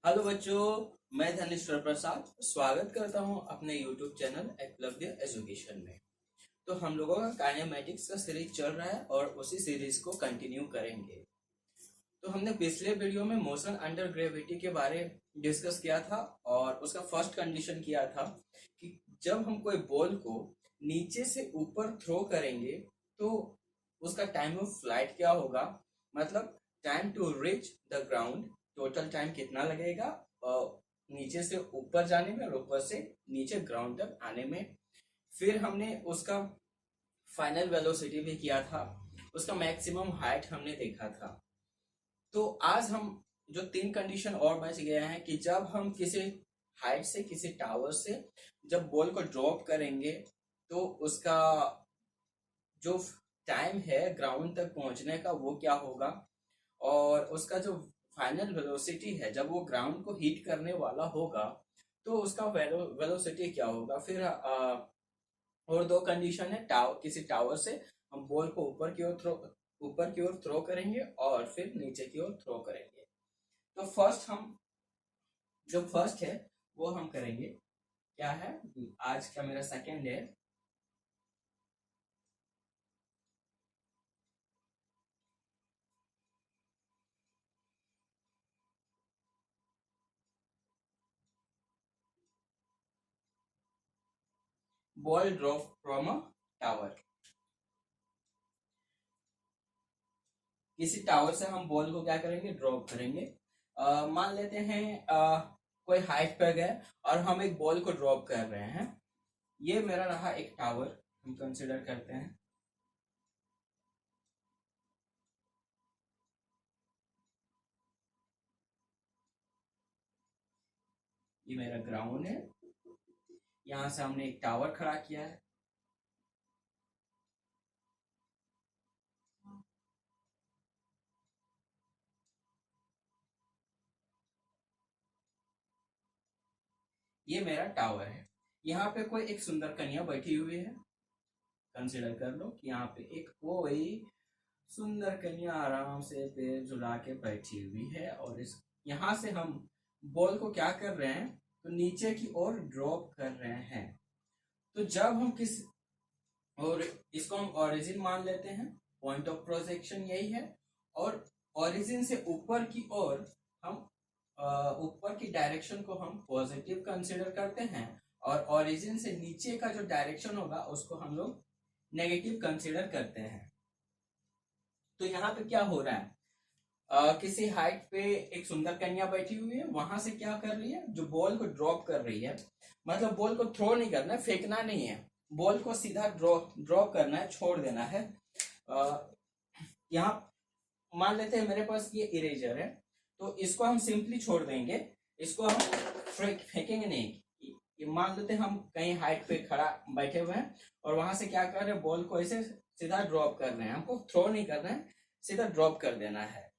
Hello बच्चों, मैं धनेश्वर प्रसाद स्वागत करता हूं अपने YouTube चैनल एकलव्य एजुकेशन में। तो हम लोगों का काइनेमेटिक्स का सीरीज चल रहा है और उसी सीरीज को कंटिन्यू करेंगे। तो हमने पिछले वीडियो में मोशन अंडर ग्रेविटी के बारे डिस्कस किया था और उसका फर्स्ट कंडीशन किया था कि जब हम कोई बॉल को नीचे से ऊपर थ्रो करेंगे तो उसका टाइम ऑफ फ्लाइट क्या होगा, मतलब time to reach the ground, total time कितना लगेगा और नीचे से ऊपर जाने में और ऊपर से नीचे ग्राउंड तक आने में। फिर हमने उसका फाइनल वेलोसिटी भी किया था, उसका मैक्सिमम हाइट हमने देखा था। तो आज हम जो तीन कंडीशन और बच गए हैं कि जब हम किसी हाइट से किसी टावर से जब बॉल को ड्रॉप करेंगे तो उसका जो टाइम है ग्राउंड तक पहुंचने का वो क्या होगा, और उसका जो फाइनल वेलोसिटी है जब वो ग्राउंड को हिट करने वाला होगा तो उसका वेलोसिटी क्या होगा। फिर और दो कंडीशन है, किसी टावर से हम बॉल को ऊपर की ओर थ्रो करेंगे और फिर नीचे की ओर थ्रो करेंगे। तो फर्स्ट है वो हम करेंगे। क्या है, आज का मेरा सेकंड है ball drop from a tower. किसी टावर से हम बॉल को क्या करेंगे, ड्रॉप करेंगे। मान लेते हैं कोई हाइट पर गए और हम एक बॉल को ड्रॉप कर रहे हैं। ये मेरा रहा एक टावर, हम कंसिडर करते हैं। ये मेरा ग्राउंड है, यहाँ से हमने एक टावर खड़ा किया है। ये मेरा टावर है, यहाँ पे कोई एक सुंदर कन्या बैठी हुई है। कंसिडर कर लो कि यहाँ पे एक कोई सुंदर कन्या आराम से पैर झुला के बैठी हुई है और इस यहाँ से हम बॉल को क्या कर रहे हैं, तो नीचे की ओर ड्रॉप कर रहे हैं। तो जब हम और इसको हम ओरिजिन मान लेते हैं, पॉइंट ऑफ प्रोजेक्शन यही है। और ओरिजिन से ऊपर की ओर हम ऊपर की डायरेक्शन को हम पॉजिटिव कंसिडर करते हैं और ओरिजिन से नीचे का जो डायरेक्शन होगा उसको हम लोग नेगेटिव कंसिडर करते हैं। तो यहाँ पे क्या हो रहा है, किसी हाइट पे एक सुंदर कन्या बैठी हुई है, वहां से क्या कर रही है, जो बॉल को ड्रॉप कर रही है, मतलब बॉल को थ्रो नहीं करना है, फेंकना नहीं है, बॉल को सीधा ड्रॉप करना है, छोड़ देना है। यहाँ मान लेते हैं मेरे पास ये इरेजर है, तो इसको हम सिंपली छोड़ देंगे, इसको हम फेंकेंगे नहीं। ये मान लेते हैं हम कहीं हाइट पे खड़ा बैठे हुए हैं और वहां से क्या कर रहे हैं, बॉल को ऐसे सीधा ड्रॉप कर रहे हैं, हमको थ्रो नहीं करना है, सीधा ड्रॉप कर देना है।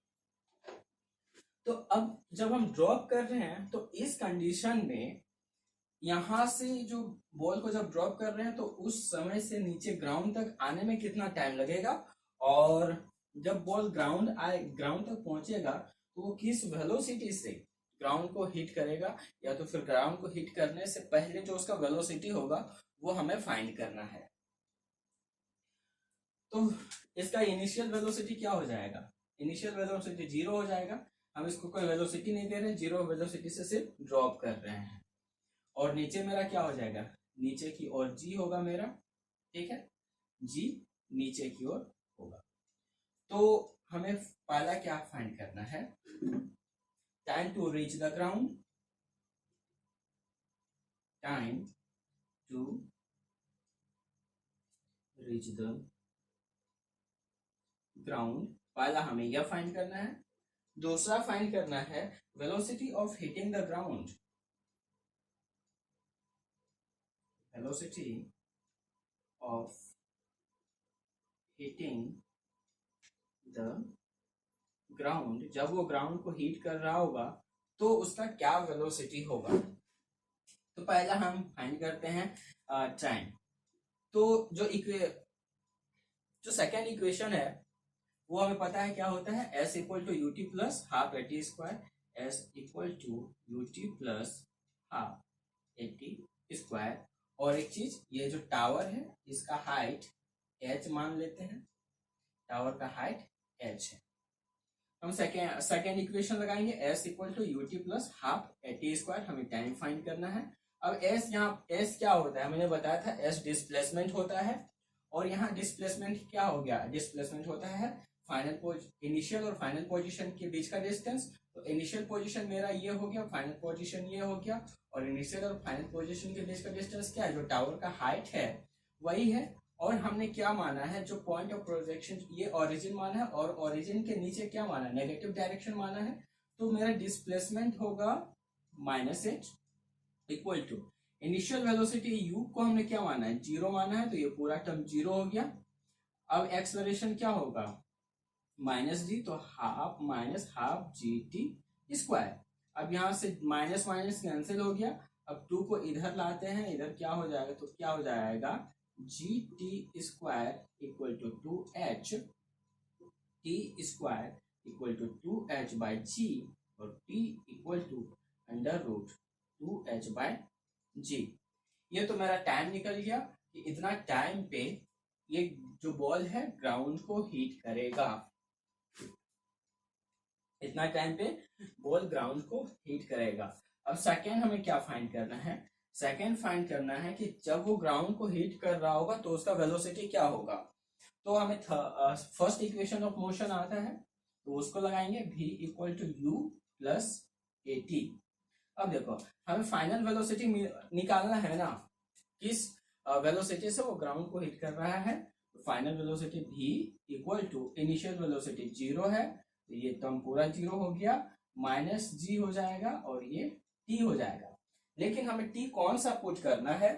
तो अब जब हम ड्रॉप कर रहे हैं तो इस कंडीशन में यहां से जो बॉल को जब ड्रॉप कर रहे हैं तो उस समय से नीचे ग्राउंड तक आने में कितना टाइम लगेगा, और जब बॉल ग्राउंड तक पहुंचेगा तो वो किस वेलोसिटी से ग्राउंड को हिट करेगा, या तो फिर ग्राउंड को हिट करने से पहले जो उसका वेलोसिटी होगा वो हमें फाइंड करना है। तो इसका इनिशियल वेलोसिटी क्या हो जाएगा, इनिशियल वेलोसिटी 0 हो जाएगा। हम इसको कोई वेलोसिटी नहीं दे रहे, 0 वेलोसिटी से सिर्फ ड्रॉप कर रहे हैं। और नीचे मेरा क्या हो जाएगा, नीचे की ओर जी होगा मेरा, ठीक है, जी नीचे की ओर होगा। तो हमें पहला क्या फाइंड करना है, time to reach the ground, time to reach the ground, पहला हमें यह फाइंड करना है। दूसरा फाइंड करना है velocity of hitting the ground, velocity of hitting the ground, जब वो ग्राउंड को हिट कर रहा होगा तो उसका क्या वेलोसिटी होगा। तो पहला हम फाइंड करते हैं टाइम। तो जो सेकेंड इक्वेशन है वो हमें पता है क्या होता है, s equal to u t plus half a t square. S equal to u t plus half a t square. और एक चीज, ये जो टावर है इसका हाइट h मान लेते हैं, टावर का हाइट h है। हम सेकेंड इक्वेशन लगाएंगे, s equal to u t plus half a t square. हमें टाइम फाइंड करना है। अब s, यहाँ s क्या होता है, मैंने बताया था s डिस्प्लेसमेंट होता है। और यहाँ डिस्प्लेसमेंट क्या हो गया, डिस्प्लेसमेंट होता है इनिशियल और फाइनल पोजीशन के बीच का डिस्टेंस। तो इनिशियल पोजीशन मेरा ये हो गया, फाइनल पोजीशन ये हो गया, और इनिशियल और फाइनल पोजीशन के बीच का डिस्टेंस क्या है, जो टावर का हाइट है वही है। और हमने क्या माना है, जो पॉइंट ऑफ प्रोजेक्शन ये ओरिजिन माना है, और ओरिजिन के नीचे क्या माना है, नेगेटिव डायरेक्शन माना है। तो मेरा डिस्प्लेसमेंट होगा -h equal to initial velocity u को हमने क्या माना है, 0 माना है, तो ये पूरा टर्म 0 हो गया। अब एक्सलरेशन क्या होगा, -g, तो हाफ माइनस हाफ जी टी स्क्वायर। अब यहाँ से माइनस माइनस कैंसिल हो गया। अब 2 को इधर लाते हैं, इधर क्या हो जाएगा, तो क्या हो जाएगा, g t square equal to 2h t square equal to 2h by g, और t equal to under root 2h by g. ये तो मेरा टाइम निकल गया कि इतना टाइम पे ये जो बॉल है ग्राउंड को हीट करेगा। इतना टाइम पे बॉल ग्राउंड को हीट करेगा। अब सेकेंड हमें क्या फाइंड करना है, सेकेंड फाइंड करना है कि जब वो ग्राउंड को हीट कर रहा होगा तो उसका वेलोसिटी क्या होगा। तो हमें फर्स्ट इक्वेशन ऑफ मोशन आता है, तो उसको लगाएंगे v equal to u plus a t. अब देखो, हमें फाइनल वेलोसिटी निकालना है ना, किस वेलोसिटी से वो ग्राउंड को हिट कर रहा है। Final velocity v equal to initial velocity 0 है, तो ये टर्म पूरा 0 हो गया, माइनस g हो जाएगा, और ये t हो जाएगा। लेकिन हमें t कौन सा पुट करना है,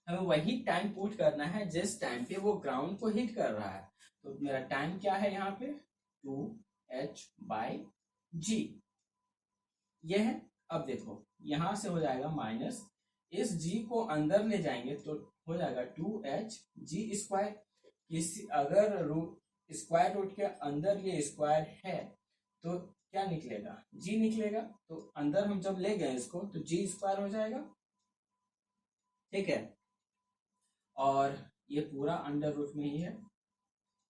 हमें वही टाइम पुट करना है जिस टाइम पे वो ग्राउंड को हिट कर रहा है। तो मेरा टाइम क्या है यहाँ पे, 2h बाई जी, ये है। अब देखो यहां से हो जाएगा माइनस, इस g को अंदर ले जाएंगे तो हो जाएगा 2h जी स्क्वायर। अगर स्क्वायर रूट के अंदर ये स्क्वायर है तो क्या निकलेगा, g निकलेगा। तो अंदर हम जब ले गए इसको तो जी स्क्वायर हो जाएगा, ठीक है। और ये पूरा अंडर रूट में ही है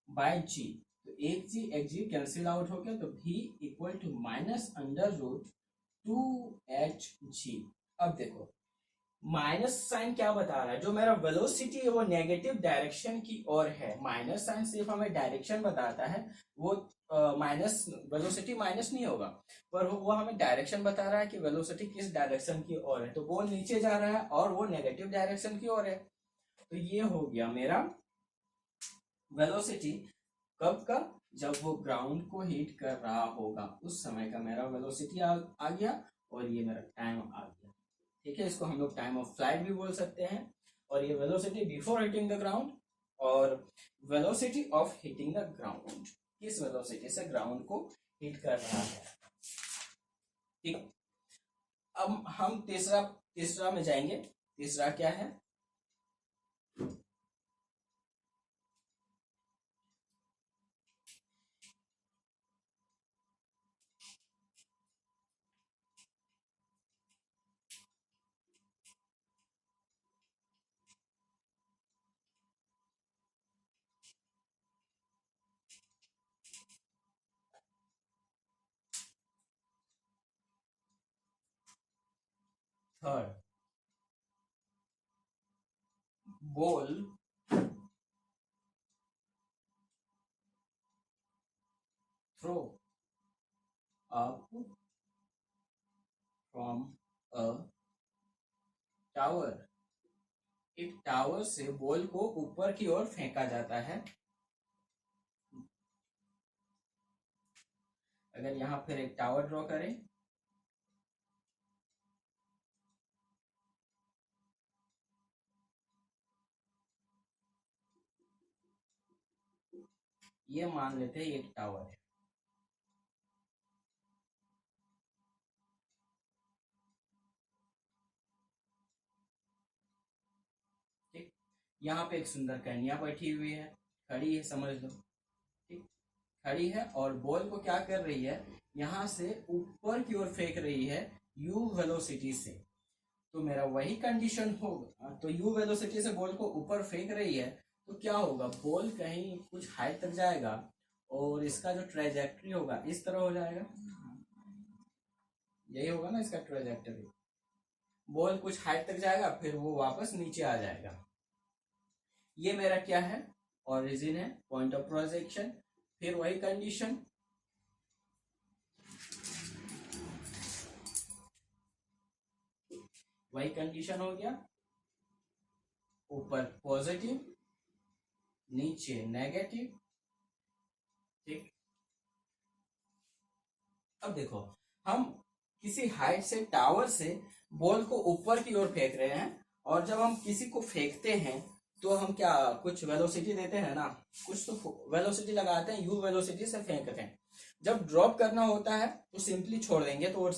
बाय जी, तो एक जी कैंसिल आउट हो गया, तो v equal to minus under root 2h g। अब देखो माइनस साइन क्या बता रहा है, जो मेरा वेलोसिटी है वो नेगेटिव डायरेक्शन की ओर है। माइनस साइन सिर्फ हमें डायरेक्शन बताता है, वो माइनस वेलोसिटी माइनस नहीं होगा, पर वो हमें डायरेक्शन बता रहा है कि वेलोसिटी किस डायरेक्शन की ओर है। तो वो नीचे जा रहा है और वो नेगेटिव डायरेक्शन की ओर है। तो ये हो गया मेरा वेलोसिटी कब का, जब वो ग्राउंड को हिट कर रहा होगा उस समय का मेरा वेलोसिटी आ गया, और ये मेरा टाइम आ गया, ठीक है। इसको हम लोग टाइम ऑफ फ्लाइट भी बोल सकते हैं। और ये velocity before hitting the ground, और velocity of hitting the ground, किस वेलोसिटी से ग्राउंड को हिट कर रहा है, ठीक। अब हम तीसरा में जाएंगे। तीसरा क्या है, third, ball throw up from a tower. एक टावर से बॉल को ऊपर की ओर फेंका जाता है। अगर यहाँ फिर एक टावर ड्रॉ करें, ये मान लेते हैं एक टावर है, ठीक। यहाँ पे एक सुंदर कन्या बैठी हुई है, खड़ी है, समझ लो, ठीक। खड़ी है और बॉल को क्या कर रही है, यहाँ से ऊपर की ओर फेंक रही है u वेलोसिटी से। तो मेरा वही कंडीशन होगा, तो u वेलोसिटी से बॉल को ऊपर फेंक रही है तो क्या होगा, बॉल कहीं कुछ हाइट तक जाएगा और इसका जो ट्रेजेक्ट्री होगा इस तरह हो जाएगा, यही होगा ना इसका ट्रेजेक्टरी। बॉल कुछ हाइट तक जाएगा फिर वो वापस नीचे आ जाएगा। ये मेरा क्या है, ओरिजिन है, पॉइंट ऑफ प्रोजेक्शन। फिर वही कंडीशन, वही कंडीशन हो गया, ऊपर पॉजिटिव नीचे नेगेटिव। ठीक, अब देखो हम किसी हाइट से, टावर से बॉल को ऊपर की ओर फेंक रहे हैं और जब हम किसी को फेंकते हैं तो हम क्या कुछ वेलोसिटी देते हैं ना, कुछ तो वेलोसिटी लगाते हैं, यू वेलोसिटी से फेंकते हैं। जब ड्रॉप करना होता है तो सिंपली छोड़ देंगे तो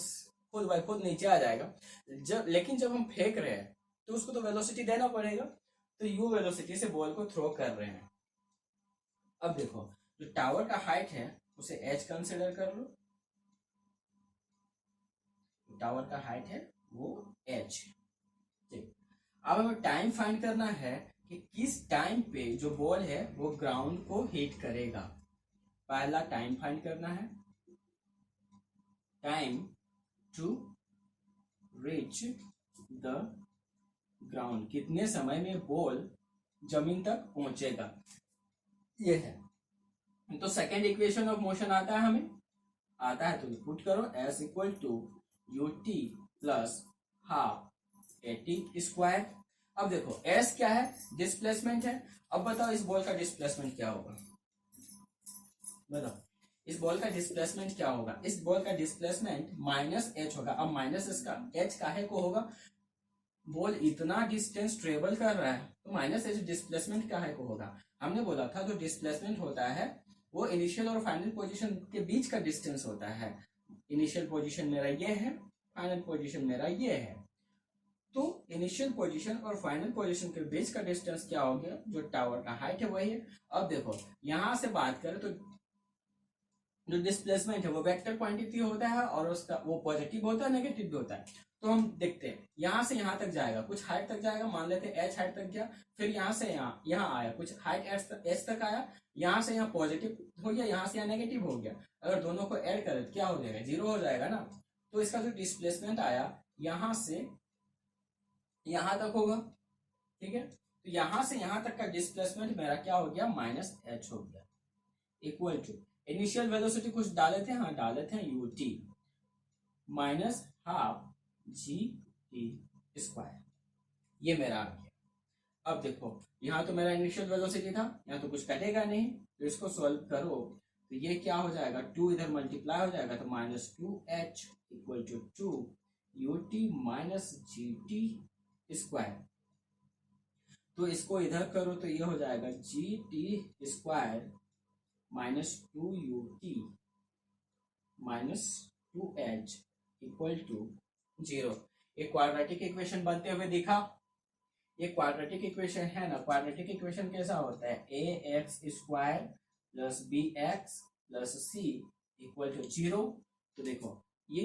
खुद बाय खुद नीचे आ जाएगा। लेकिन जब हम फेंक रहे हैं तो उसको तो वेलोसिटी देना पड़ेगा, तो यू वेलोसिटी से बॉल को थ्रो कर रहे हैं। अब देखो जो टावर का हाइट है उसे एच कंसिडर कर लो, टावर का हाइट है वो एच। ठीक, अब हमें टाइम फाइंड करना है कि किस टाइम पे जो बॉल है वो ग्राउंड को हिट करेगा। पहला टाइम फाइंड करना है, time to reach the ground, कितने समय में बॉल जमीन तक पहुंचेगा, ये है। तो सेकेंड इक्वेशन ऑफ मोशन आता है, हमें आता है तो पुट करो, s equal to u t plus half a t square. अब देखो एस क्या है, डिस्प्लेसमेंट है। अब बताओ इस बॉल का डिस्प्लेसमेंट क्या होगा, बताओ इस बॉल का डिस्प्लेसमेंट क्या होगा। इस बॉल का डिस्प्लेसमेंट माइनस एच होगा। अब माइनस इसका एच काहे को होगा, बॉल इतना डिस्टेंस ट्रेवल कर रहा है तो माइनस एच डिस्प्लेसमेंट काहे को होगा। हमने बोला था जो डिस्प्लेसमेंट होता है वो इनिशियल और फाइनल पोजीशन के बीच का डिस्टेंस होता है। इनिशियल पोजीशन मेरा ये है, फाइनल पोजीशन मेरा ये है। तो इनिशियल पोजीशन और फाइनल पोजीशन के बीच का डिस्टेंस क्या हो गया, जो टावर का हाइट है वही है। अब देखो यहां से बात करें तो जो डिस्प्लेसमेंट है वो वेक्टर क्वांटिटी होता है और उसका वो पॉजिटिव होता है नेगेटिव भी होता है। तो हम देखते हैं यहां से यहां तक जाएगा, कुछ हाइट तक जाएगा, मान लेते हैं एच हाइट तक गया, फिर यहां से यहाँ आया, कुछ हाइट एच तक आया, यहाँ से यहाँ पॉजिटिव हो गया, यहाँ से यहाँ नेगेटिव हो गया। अगर दोनों को ऐड करें तो क्या हो जाएगा, जीरो हो जाएगा ना। तो इसका जो डिस्प्लेसमेंट आया यहाँ से यहाँ तक होगा, ठीक है। तो यहाँ से यहाँ तक का डिस्प्लेसमेंट मेरा क्या हो गया, माइनस एच हो गया, इक्वल टू इनिशियल वेलोसिटी कुछ डाले थे, हाँ डाले थे, you t minus half ji t square, ये मेरा आ गया। अब देखो यहाँ तो मेरा इनिशियल वेलोसिटी था, यहाँ तो कुछ कटेगा नहीं, तो इसको सॉल्व करो तो ये क्या हो जाएगा, 2 इधर मल्टीप्लाई हो जाएगा तो minus 2h equal to 2 u t minus g t square. तो इसको इधर करो तो ये हो जाएगा g t square minus 2 u t minus 2h equal to 0। एक क्वाड्रेटिक इक्वेशन बनते हुए दिखा। ये क्वाड्रेटिक इक्वेशन है ना, क्वाड्रेटिक इक्वेशन कैसा होता है, a x square plus b x plus c equal to 0। तो देखो ये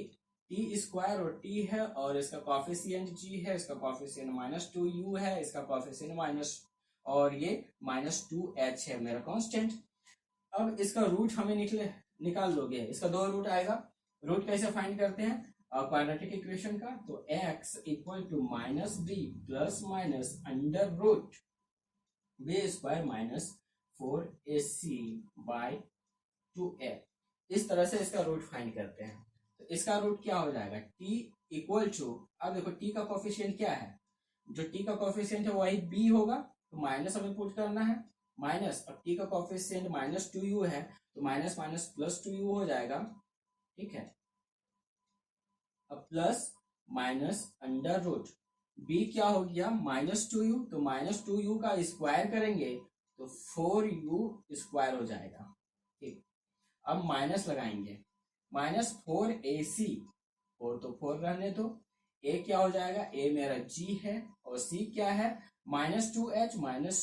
टी स्क्वायर और टी है और इसका कॉफिशिएंट जी है, इसका कॉफिशिएंट माइनस 2u है, इसका कॉफिशिएंट माइनस, और ये माइनस 2h है मेरा कांस्टेंट। अब इसका रूट हमें निकाल लोगे, इसका 2 रूट आएगा। रूट कैसे फाइंड करते हैं क्वाड्रेटिक इक्वेशन का, तो x equal to minus b plus minus under root b square minus 4ac by 2a। इस तरह से इसका रूट फाइंड करते हैं। तो इसका रूट क्या हो जाएगा, t इक्वल टू, अब देखो t का कोफिशिएंट क्या है, जो t का कोफिशिएंट है वही b होगा, तो माइनस हमें पुट करना है, माइनस, अब t का कोफिशिएंट माइनस 2u है तो माइनस माइनस प्लस 2u हो जाएगा, ठीक है। अब plus minus under root b क्या हो गया, माइनस 2u, तो माइनस 2u का स्क्वायर करेंगे तो 4u स्क्वायर हो जाएगा, ठीक। अब माइनस लगाएंगे, माइनस 4ac, 4 तो 4 रहने दो, a क्या हो जाएगा, a मेरा g है और c क्या है, minus 2h minus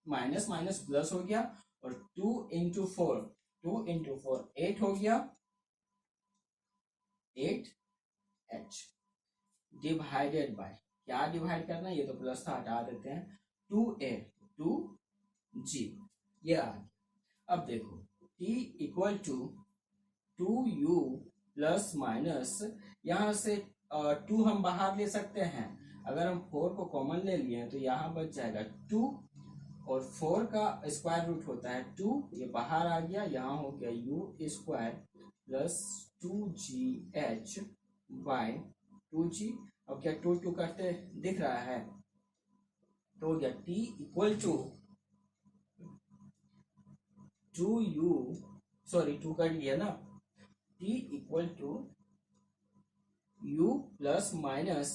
minus minus plus हो गया और 2 इंटू 4, 2 × 4 8 हो गया, 8h डिवाइडेड बाय, क्या डिवाइड करना है, ये तो प्लस था हटा देते हैं, 2a 2g, ये आ गया। अब देखो t equal to 2u plus minus, यहाँ से 2 हम बाहर ले सकते हैं, अगर हम 4 को कॉमन ले लिए तो यहाँ बच जाएगा 2, और 4 का स्क्वायर रूट होता है 2, ये बाहर आ गया, यहाँ हो गया u square plus 2gh bye 2g। अब क्या 2 2 करते दिख रहा है, तो हो गया t equal to 2u, sorry 2 कर लिया ना, t equal to u plus minus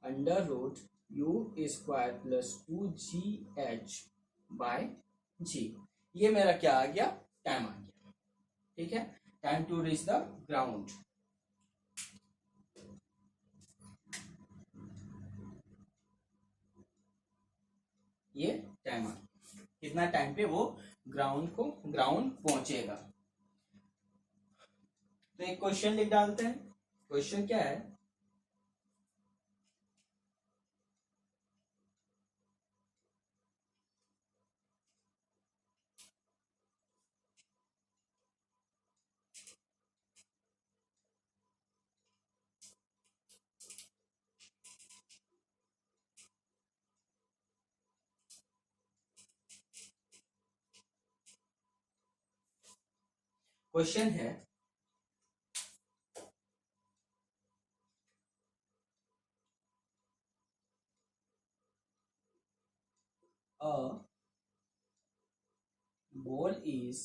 under root u square plus 2gh by g। ये मेरा क्या आ गया, टाइम आ गया। ठीक है, time to reach the ground. ये टाइम आ गया, कितना टाइम पे वो ग्राउंड पहुंचेगा। तो एक क्वेश्चन लिख डालते हैं। क्वेश्चन क्या है, क्वेश्चन है a ball is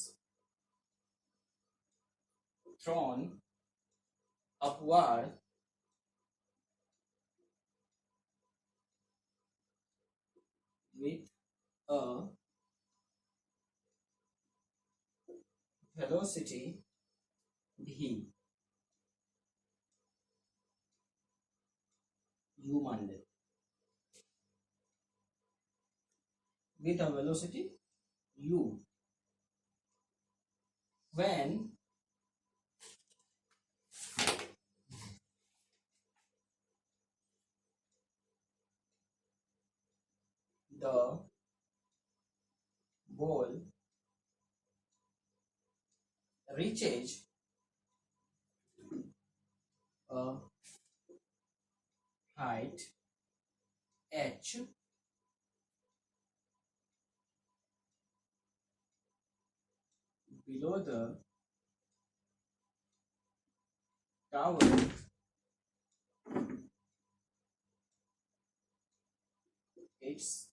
thrown upward with a velocity v, u मान ले, with a velocity u, when the ball reaches a height h below the tower, its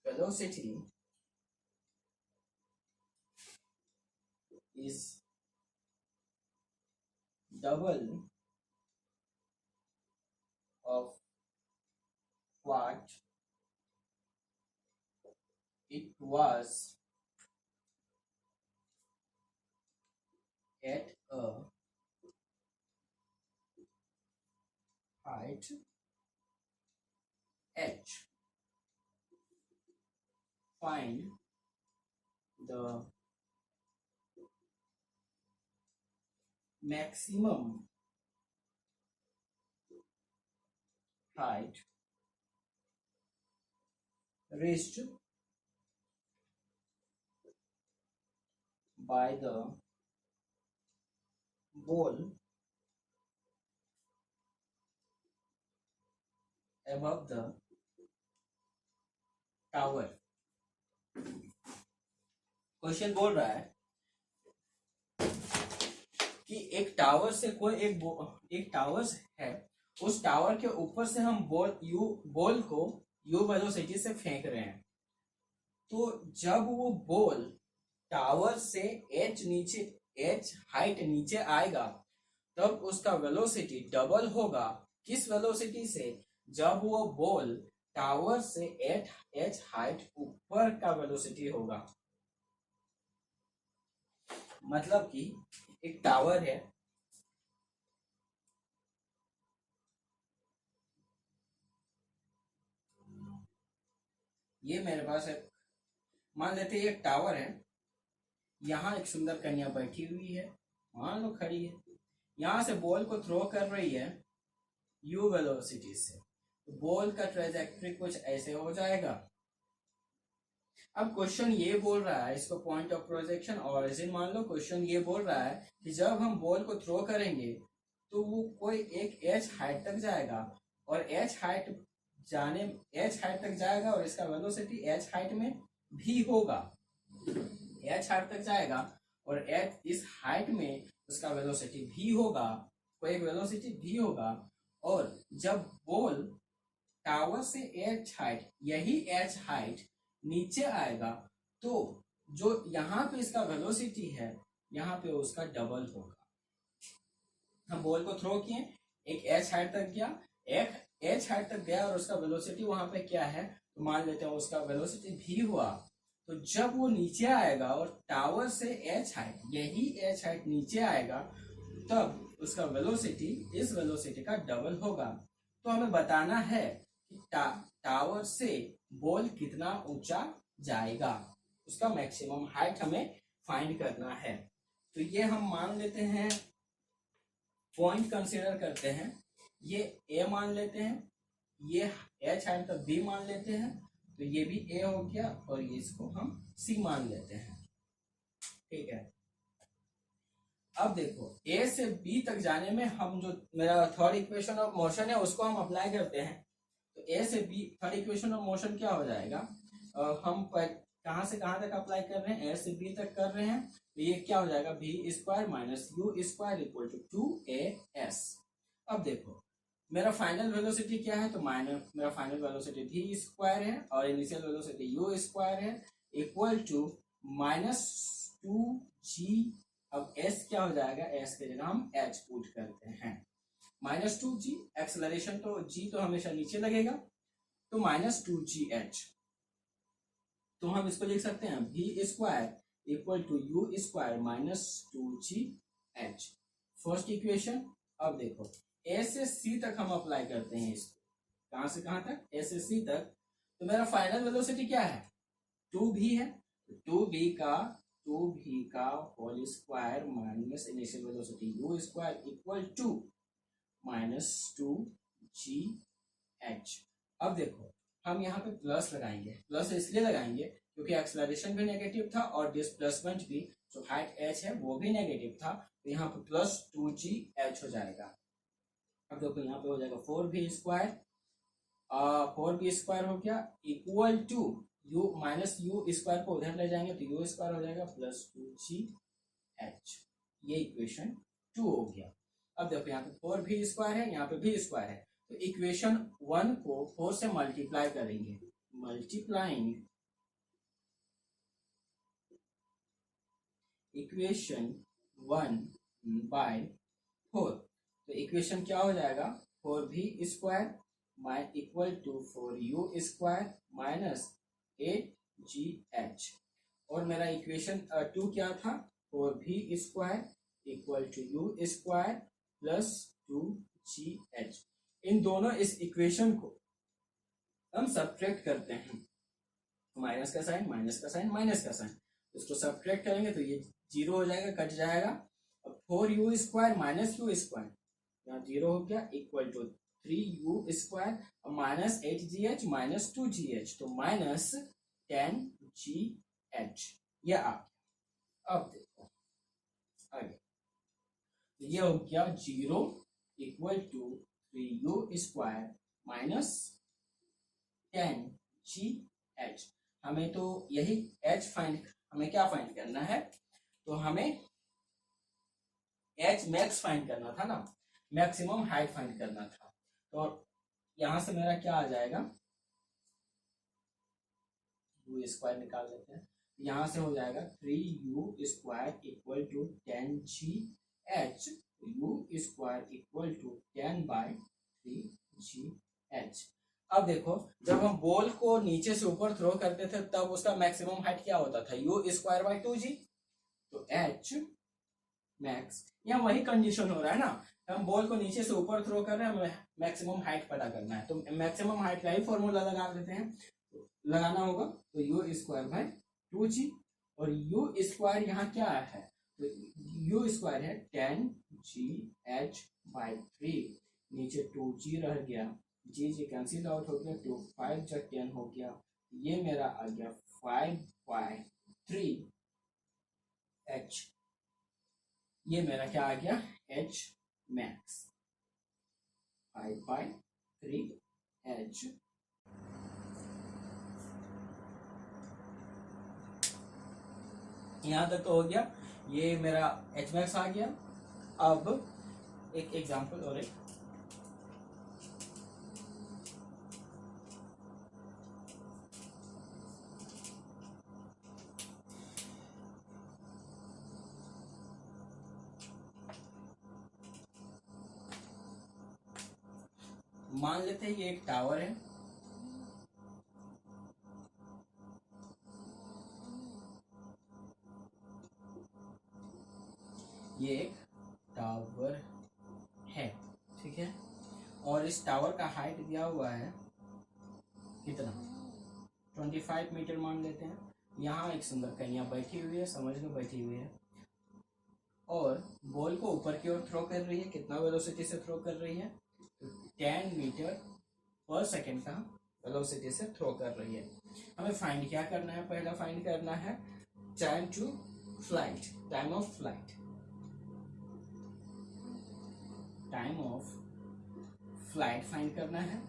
velocity is double of what it was at a height h. Find the maximum height reached by the ball above the tower। Question बोल रहा है कि एक tower से कोई एक tower है, उस टावर के ऊपर से हम बॉल को यू वेलोसिटी से फेंक रहे हैं, तो जब वो बॉल टावर से एच हाइट नीचे आएगा, तब उसका वेलोसिटी डबल होगा। किस वेलोसिटी से, जब वो बॉल टावर से एच हाइट ऊपर का वेलोसिटी होगा। मतलब कि एक टावर है, ये मेरे पास एक मान लेते हैं ये टावर है, यहाँ एक सुंदर कन्या बैठी हुई है, मान लो खड़ी है, यहाँ से बॉल को थ्रो कर रही है u वेलोसिटी से, तो बॉल का ट्रेजेक्ट्री कुछ ऐसे हो जाएगा। अब क्वेश्चन ये बोल रहा है, इसको पॉइंट ऑफ प्रोजेक्शन ऑरिजिन मान लो, क्वेश्चन ये बोल रहा है कि जब हम बॉल को थ्रो करेंगे तो वो कोई एक h हाइट तक जाएगा, और h हाइट तक जाएगा, और इसका वेलोसिटी h हाइट में भी होगा, h हाइट तक जाएगा और h इस हाइट में उसका वेलोसिटी भी होगा, कोई एक वेलोसिटी भी होगा। और जब बॉल टावर से h हाइट, यही h हाइट नीचे आएगा, तो जो यहाँ पे इसका वेलोसिटी है यहाँ पे उसका डबल होगा। हम बॉल को थ्रो किए, एक h हाइट तक गया, एक h हाइट तक गया और उसका वेलोसिटी वहां पे क्या है, तो मान लेते हैं उसका वेलोसिटी भी हुआ। तो जब वो नीचे आएगा और टावर से h हाइट, यही h हाइट नीचे आएगा, तब उसका वेलोसिटी इस वेलोसिटी का डबल होगा। तो हमें बताना है कि टावर से बॉल कितना ऊंचा जाएगा, उसका मैक्सिमम हाइट हमें फाइंड करना है। तो ये हम मान लेते हैं, पॉइंट कंसीडर करते हैं, ये a मान लेते हैं, ये h हाइट तक b मान लेते हैं, तो ये भी a हो गया, और ये इसको हम c मान लेते हैं। ठीक है, अब देखो a से b तक जाने में हम जो मेरा थर्ड इक्वेशन ऑफ मोशन है उसको हम अप्लाई करते हैं। तो a से b third equation of motion क्या हो जाएगा, हम कहाँ से कहाँ तक अप्लाई कर रहे हैं, a से b तक कर रहे हैं, तो ये क्या हो जाएगा, v square minus u square equal to 2as। अब देखो मेरा फाइनल वेलोसिटी क्या है, तो मेरा फाइनल वेलोसिटी v स्क्वायर है और इनिशियल वेलोसिटी u स्क्वायर है, इक्वल टू -2g। अब s क्या हो जाएगा, s के जगह हम h पुट करते हैं, -2g, एक्सेलरेशन तो g तो हमेशा नीचे लगेगा, तो -2gh। तो हम इसको लिख सकते हैं v square equal to u square -2gh, first equation. अब देखो a से c तक हम अप्लाई करते हैं इसको, कहां से कहां तक, a से c तक। तो मेरा फाइनल वेलोसिटी क्या है, 2v है, 2v का whole square minus initial velocity u square equal to -2gh। अब देखो हम यहाँ पे प्लस लगाएंगे, प्लस इसलिए लगाएंगे क्योंकि एक्सेलरेशन भी नेगेटिव था और डिस्प्लेसमेंट भी, जो हाइट h है वो भी नेगेटिव था, तो यहाँ पे +2gh हो जाएगा। अब देखो यहाँ पे हो जाएगा 4v स्क्वायर, 4v स्क्वायर हो गया equal to u minus u square को उधर ले जाएंगे तो u स्क्वायर हो जाएगा +2gh। ये इक्वेशन 2 हो गया। अब देखो यहाँ पे 4v स्क्वायर है, यहाँ पे v स्क्वायर है, तो इक्वेशन 1 को 4 से मल्टीप्लाई करेंगे, मल्टीप्लाइंग इक्वेशन 1 बाय 4, तो इक्वेशन क्या हो जाएगा, 4v square equal to 4u square minus 8gh। और मेरा इक्वेशन 2 क्या था, 4v square equal to u square plus 2gh। इन दोनों इस इक्वेशन को हम सब्ट्रैक्ट करते हैं, माइनस का साइन, माइनस का साइन, माइनस का साइन, इसको सब्ट्रैक्ट करेंगे तो ये 0 हो जाएगा, कट जाएगा। अब 4u square minus u square, यहाँ 0 हो गया, equal to 3u square minus 8gh minus 2gh, तो माइनस 10gh ये आ गया। अब देखो आगे, ये हो गया 0 equal to 3u square minus 10gh। हमें तो यही h फाइंड, हमें क्या फाइंड करना है, तो हमें h मैक्स फाइंड करना था ना, मैक्सिमम हाइट फाइंड करना था। तो यहां से मेरा क्या आ जाएगा, u स्क्वायर निकाल लेते हैं, यहां से हो जाएगा 3u square equal to 10gh, u square equal to 10/3gh। अब देखो जब हम बॉल को नीचे से ऊपर थ्रो करते थे तब उसका मैक्सिमम हाइट क्या होता था, u स्क्वायर बाई 2g, तो h मैक्स, यहाँ वही कंडीशन हो रहा है ना, हम बॉल को नीचे से ऊपर थ्रो कर रहे हैं, हमें मैक्सिमम हाइट पता करना है, तो मैक्सिमम हाइट का ही फॉर्मूला लगा देते हैं, तो लगाना होगा, तो u स्क्वायर बाई 2g, और u स्क्वायर यहाँ क्या है, तो u स्क्वायर है 10gh/3, नीचे 2g रह गया, जी कैंसिल आउट हो गया, 2 5 जा 10 हो गया, ये मेरा आ गया 5/3h, ये मेरा क्या आ गया h मैक्स 5/3h। यहाँ तक तो हो गया, ये मेरा h मैक्स आ गया। अब एक एग्जांपल और एक, मान लेते हैं ये एक टावर है, ये एक टावर है, ठीक है, और इस टावर का हाइट दिया हुआ है कितना, 25 मीटर मान लेते हैं। यहाँ एक सुंदर कन्या बैठी हुई है, समझ लो बैठी हुई है, और बॉल को ऊपर की ओर थ्रो कर रही है, कितना वेलोसिटी से थ्रो कर रही है, तो 10 मीटर पर सेकेंड का वेलोसिटी से थ्रो कर रही है। हमें फाइंड क्या करना है, पहला फाइंड करना है time to flight, time of flight, time of flight find करना है।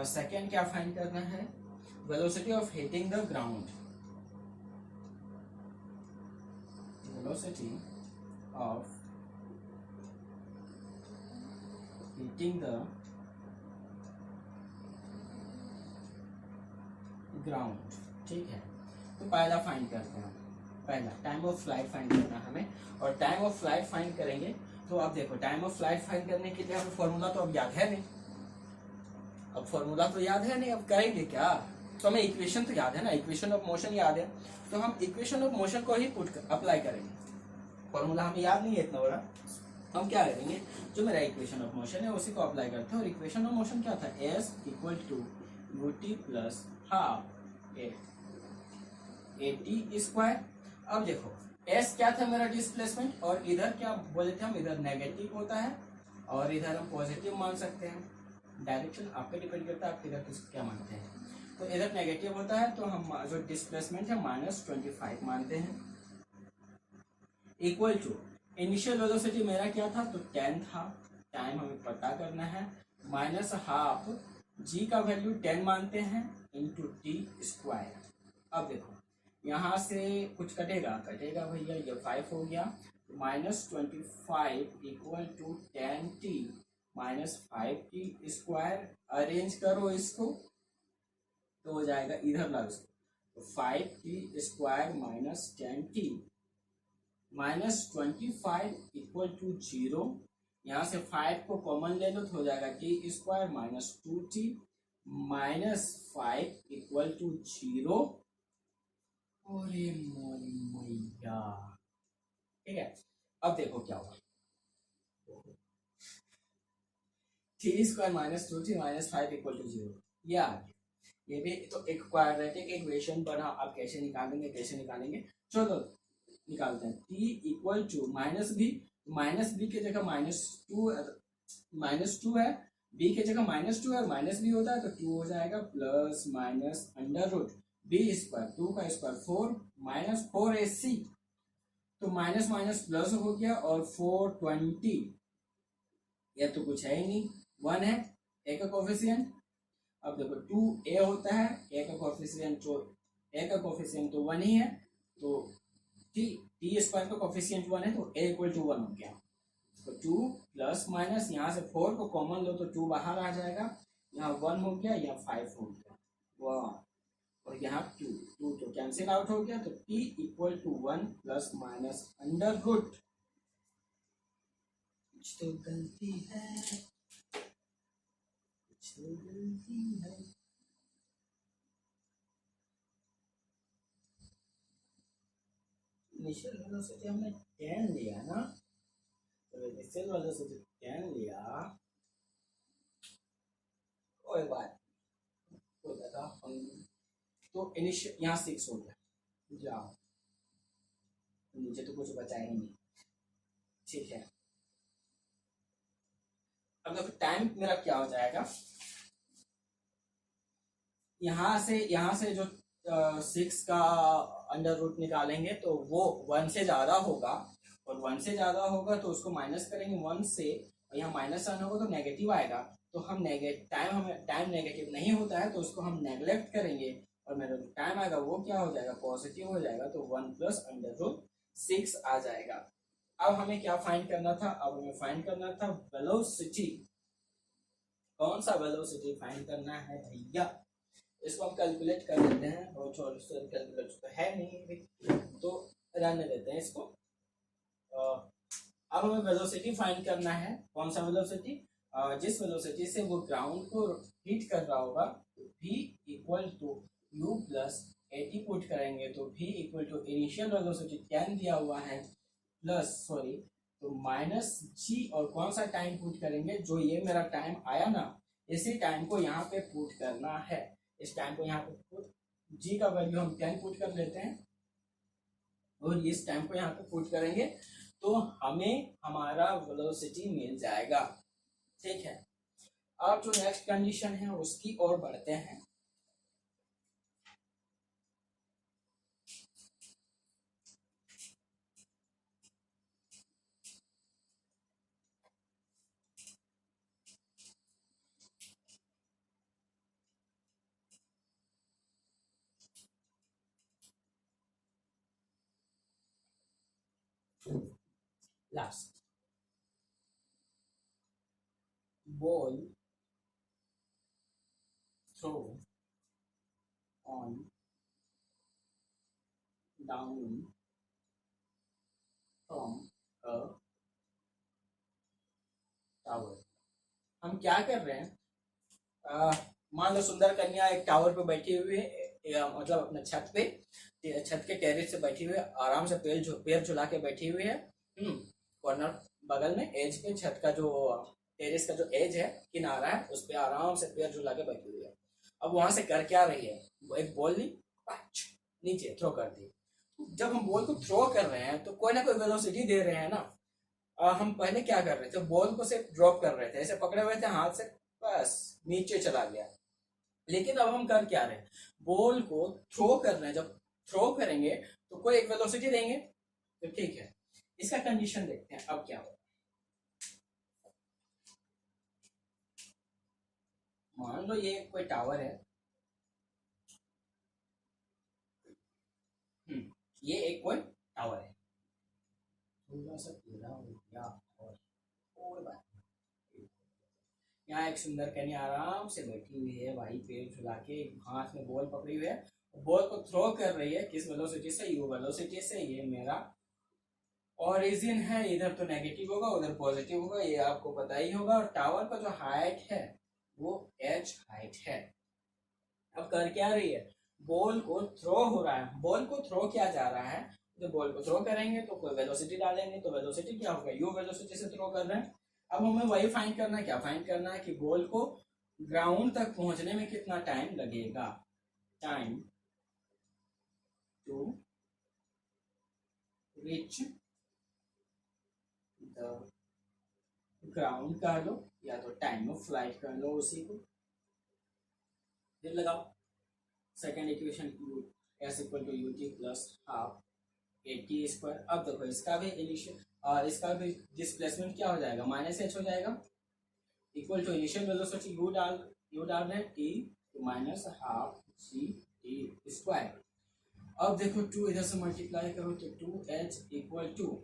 सेकेंड क्या फाइंड करना है, velocity of hitting the ground, velocity of hitting the ground, ठीक है। तो पहला फाइंड करते हैं, पहला टाइम ऑफ फ्लाइट फाइंड करना हमें, और टाइम ऑफ फ्लाइट फाइंड करेंगे तो अब देखो टाइम ऑफ फ्लाइट फाइंड करने के लिए हमें फॉर्मूला तो अब याद है नहीं, अब फॉर्मूला तो याद है नहीं, अब करेंगे क्या, तो हमें इक्वेशन तो याद है ना, इक्वेशन ऑफ मोशन याद है, तो हम इक्वेशन ऑफ मोशन को ही अप्लाई करेंगे, फॉर्मूला हमें याद नहीं है इतना बड़ा, हम क्या करेंगे, जो मेरा इक्वेशन ऑफ मोशन है उसी को अप्लाई करते हैं। और इक्वेशन ऑफ मोशन क्या था, s equal to ut plus half at square. अब देखो s क्या था मेरा डिस्प्लेसमेंट, और इधर क्या बोले थे हम, इधर नेगेटिव होता है और इधर हम पॉजिटिव मान सकते हैं, डायरेक्शन आप पे डिपेंड करता है आप इधर क्या मानते हैं। तो इधर नेगेटिव होता है तो हम जो डिस्प्लेसमेंट है -25 मानते हैं, इक्वल टू इनिशियल वेलोसिटी मेरा क्या था, तो 10 था, टाइम हमें पता करना है, माइनस हाफ जी का वैल्यू 10 मानते हैं इंटू टी स्क्वायर। अब देखो यहाँ से कुछ कटेगा भैया, ये 5 हो गया, -25 equal to 10t -5t square, arrange करो इसको तो हो जाएगा, इधर ला इसको, तो 5t square -10t -25 equal to 0, यहाँ से 5 को कॉमन ले लो तो हो जाएगा t square -2t -5 equal to 0। अरे मैया, ठीक है। अब देखो क्या होगा, t square -2t -5 equal to 0, ये आ गया, ये भी तो एक क्वाड्रेटिक इक्वेशन बना। अब कैसे निकालेंगे, चलो निकालते हैं। t equal to minus b की जगह -2 है, b की जगह -2 है, माइनस बी होता है तो 2 हो जाएगा, plus minus under root b square, 2 का स्क्वायर 4 -4ac, तो माइनस माइनस प्लस हो गया, और 420, यह तो कुछ है ही नहीं, 1 है ए का कोफिशिएंट। अब देखो 2a होता है, ए का कोफिशिएंट तो 1 ही है, तो टी स्क्वायर का कोफिशिएंट 1 है, तो a इक्वल टू 1 हो गया, तो 2 प्लस माइनस, यहाँ से 4 को कॉमन लो तो 2 बाहर आ जाएगा, यहाँ 1 हो गया, यहाँ 5 हो गया, 1, और यहाँ 2 तो कैंसिल आउट हो गया, तो t equal to 1 plus minus under root, कुछ तो गलती है, इनिशियल वेलोसिटी हमने 10 लिया ना, तो इनिशियल वेलोसिटी 10 लिया, कोई बात तो इनिशियल यहाँ 6 हो गया, जाओ, नीचे तो कुछ बचा ही नहीं। ठीक है, अब देखो टाइम मेरा क्या हो जाएगा, यहाँ से जो 6 का अंडर रूट निकालेंगे तो वो 1 से ज्यादा होगा, और 1 से ज्यादा होगा तो उसको माइनस करेंगे 1 से, और यहाँ माइनस साइन होगा तो नेगेटिव आएगा। तो हमें टाइम नेगेटिव नहीं होता है तो उसको हम नेगलेक्ट करेंगे, और मेरा जो टाइम आएगा वो क्या हो जाएगा, पॉजिटिव हो जाएगा, तो 1 प्लस अंडर रूट 6 आ जाएगा। अब हमें क्या फाइंड करना था, अब हमें फाइंड करना था वेलोसिटी। कौन सा वेलोसिटी फाइंड करना है भैया, इसको हम कैलकुलेट कर लेते हैं, और कैलकुलेट तो है नहीं तो रहने देते हैं इसको। अब हमें वेलोसिटी फाइंड करना है। कौन सा वेलोसिटी, जिस वेलोसिटी से वो ग्राउंड को हिट कर रहा होगा, v equal to u plus 80 put करेंगे तो v equal to initial velocity 10 दिया हुआ है, प्लस सॉरी तो माइनस g, और कौन सा टाइम पुट करेंगे, जो ये मेरा टाइम आया ना, इसी टाइम को यहाँ पे पुट करना है। इस टाइम को यहाँ पे पुट, g का वैल्यू हम 10 पुट कर लेते हैं, और इस टाइम को यहाँ पे पुट करेंगे तो हमें हमारा वेलोसिटी मिल जाएगा। ठीक है, अब जो नेक्स्ट कंडीशन है उसकी ओर बढ़ते हैं। Last, ball throw on down from a tower। हम क्या कर रहे हैं, मान लो सुंदर कन्या एक टावर पे बैठी हुई है, मतलब अपने छत पे, छत के टेरेस से बैठी हुई है, आराम से पैर झुला के बैठी हुई है, कॉर्नर बगल में एज पे, छत का जो टेरेस का जो एज है, किनारा है, उस पे आराम से पैर झुला के बैठी हुई है। अब वहां से कर क्या रही है, वो एक बॉल ली, नीचे थ्रो कर दी। जब हम बॉल को थ्रो कर रहे हैं तो कोई ना कोई वेलोसिटी दे रहे हैं ना। हम पहले क्या कर रहे थे, बॉल को सिर्फ ड्रॉप कर रहे थे, ऐसे पकड़े हुए थे हाथ से, बस नीचे चला गया। लेकिन अब हम कर क्या रहे हैं, बॉल को थ्रो कर रहे हैं, जब थ्रो करेंगे तो कोई एक वेलोसिटी देंगे, तो ठीक है, इसका कंडीशन देखते हैं अब क्या होगा। मान लो ये कोई टावर है, ये एक कोई टावर है, थोड़ा सा पीला हो गया, और कोई बात नहीं। यहाँ एक सुंदर कन्या आराम से बैठी हुई है भाई, पैर झुला के, हाथ में बॉल पकड़ी हुई है, बॉल को थ्रो कर रही है, किस वेलोसिटी से, यू वेलोसिटी से। ये मेरा ओरिजिन है, इधर तो नेगेटिव होगा उधर पॉजिटिव होगा, ये आपको पता ही होगा। और टावर का जो हाइट है वो h हाइट है। अब कर क्या रही है, बॉल को थ्रो हो रहा है, बॉल को थ्रो किया जा रहा है, तो बॉल को थ्रो करेंगे तो कोई वेलोसिटी डालेंगे, तो वेलोसिटी क्या होगा, यू वेलोसिटी से थ्रो कर रहे हैं। अब हमें वही फाइंड करना है, क्या फाइंड करना है कि बॉल को ग्राउंड तक पहुंचने में कितना टाइम लगेगा, time to reach the ground कर लो, या तो टाइम ऑफ फ्लाइट कर लो उसी को, फिर लगाओ second equation, s equal to u t plus half a t square. अब देखो इसका भी इनिशियल और इसका भी डिस्प्लेसमेंट क्या हो जाएगा, माइनस एच हो जाएगा, equal to initial velocity u डाल रहे टी तो minus half c t square. अब देखो 2 इधर से मल्टीप्लाई करो तो 2h इक्वल टू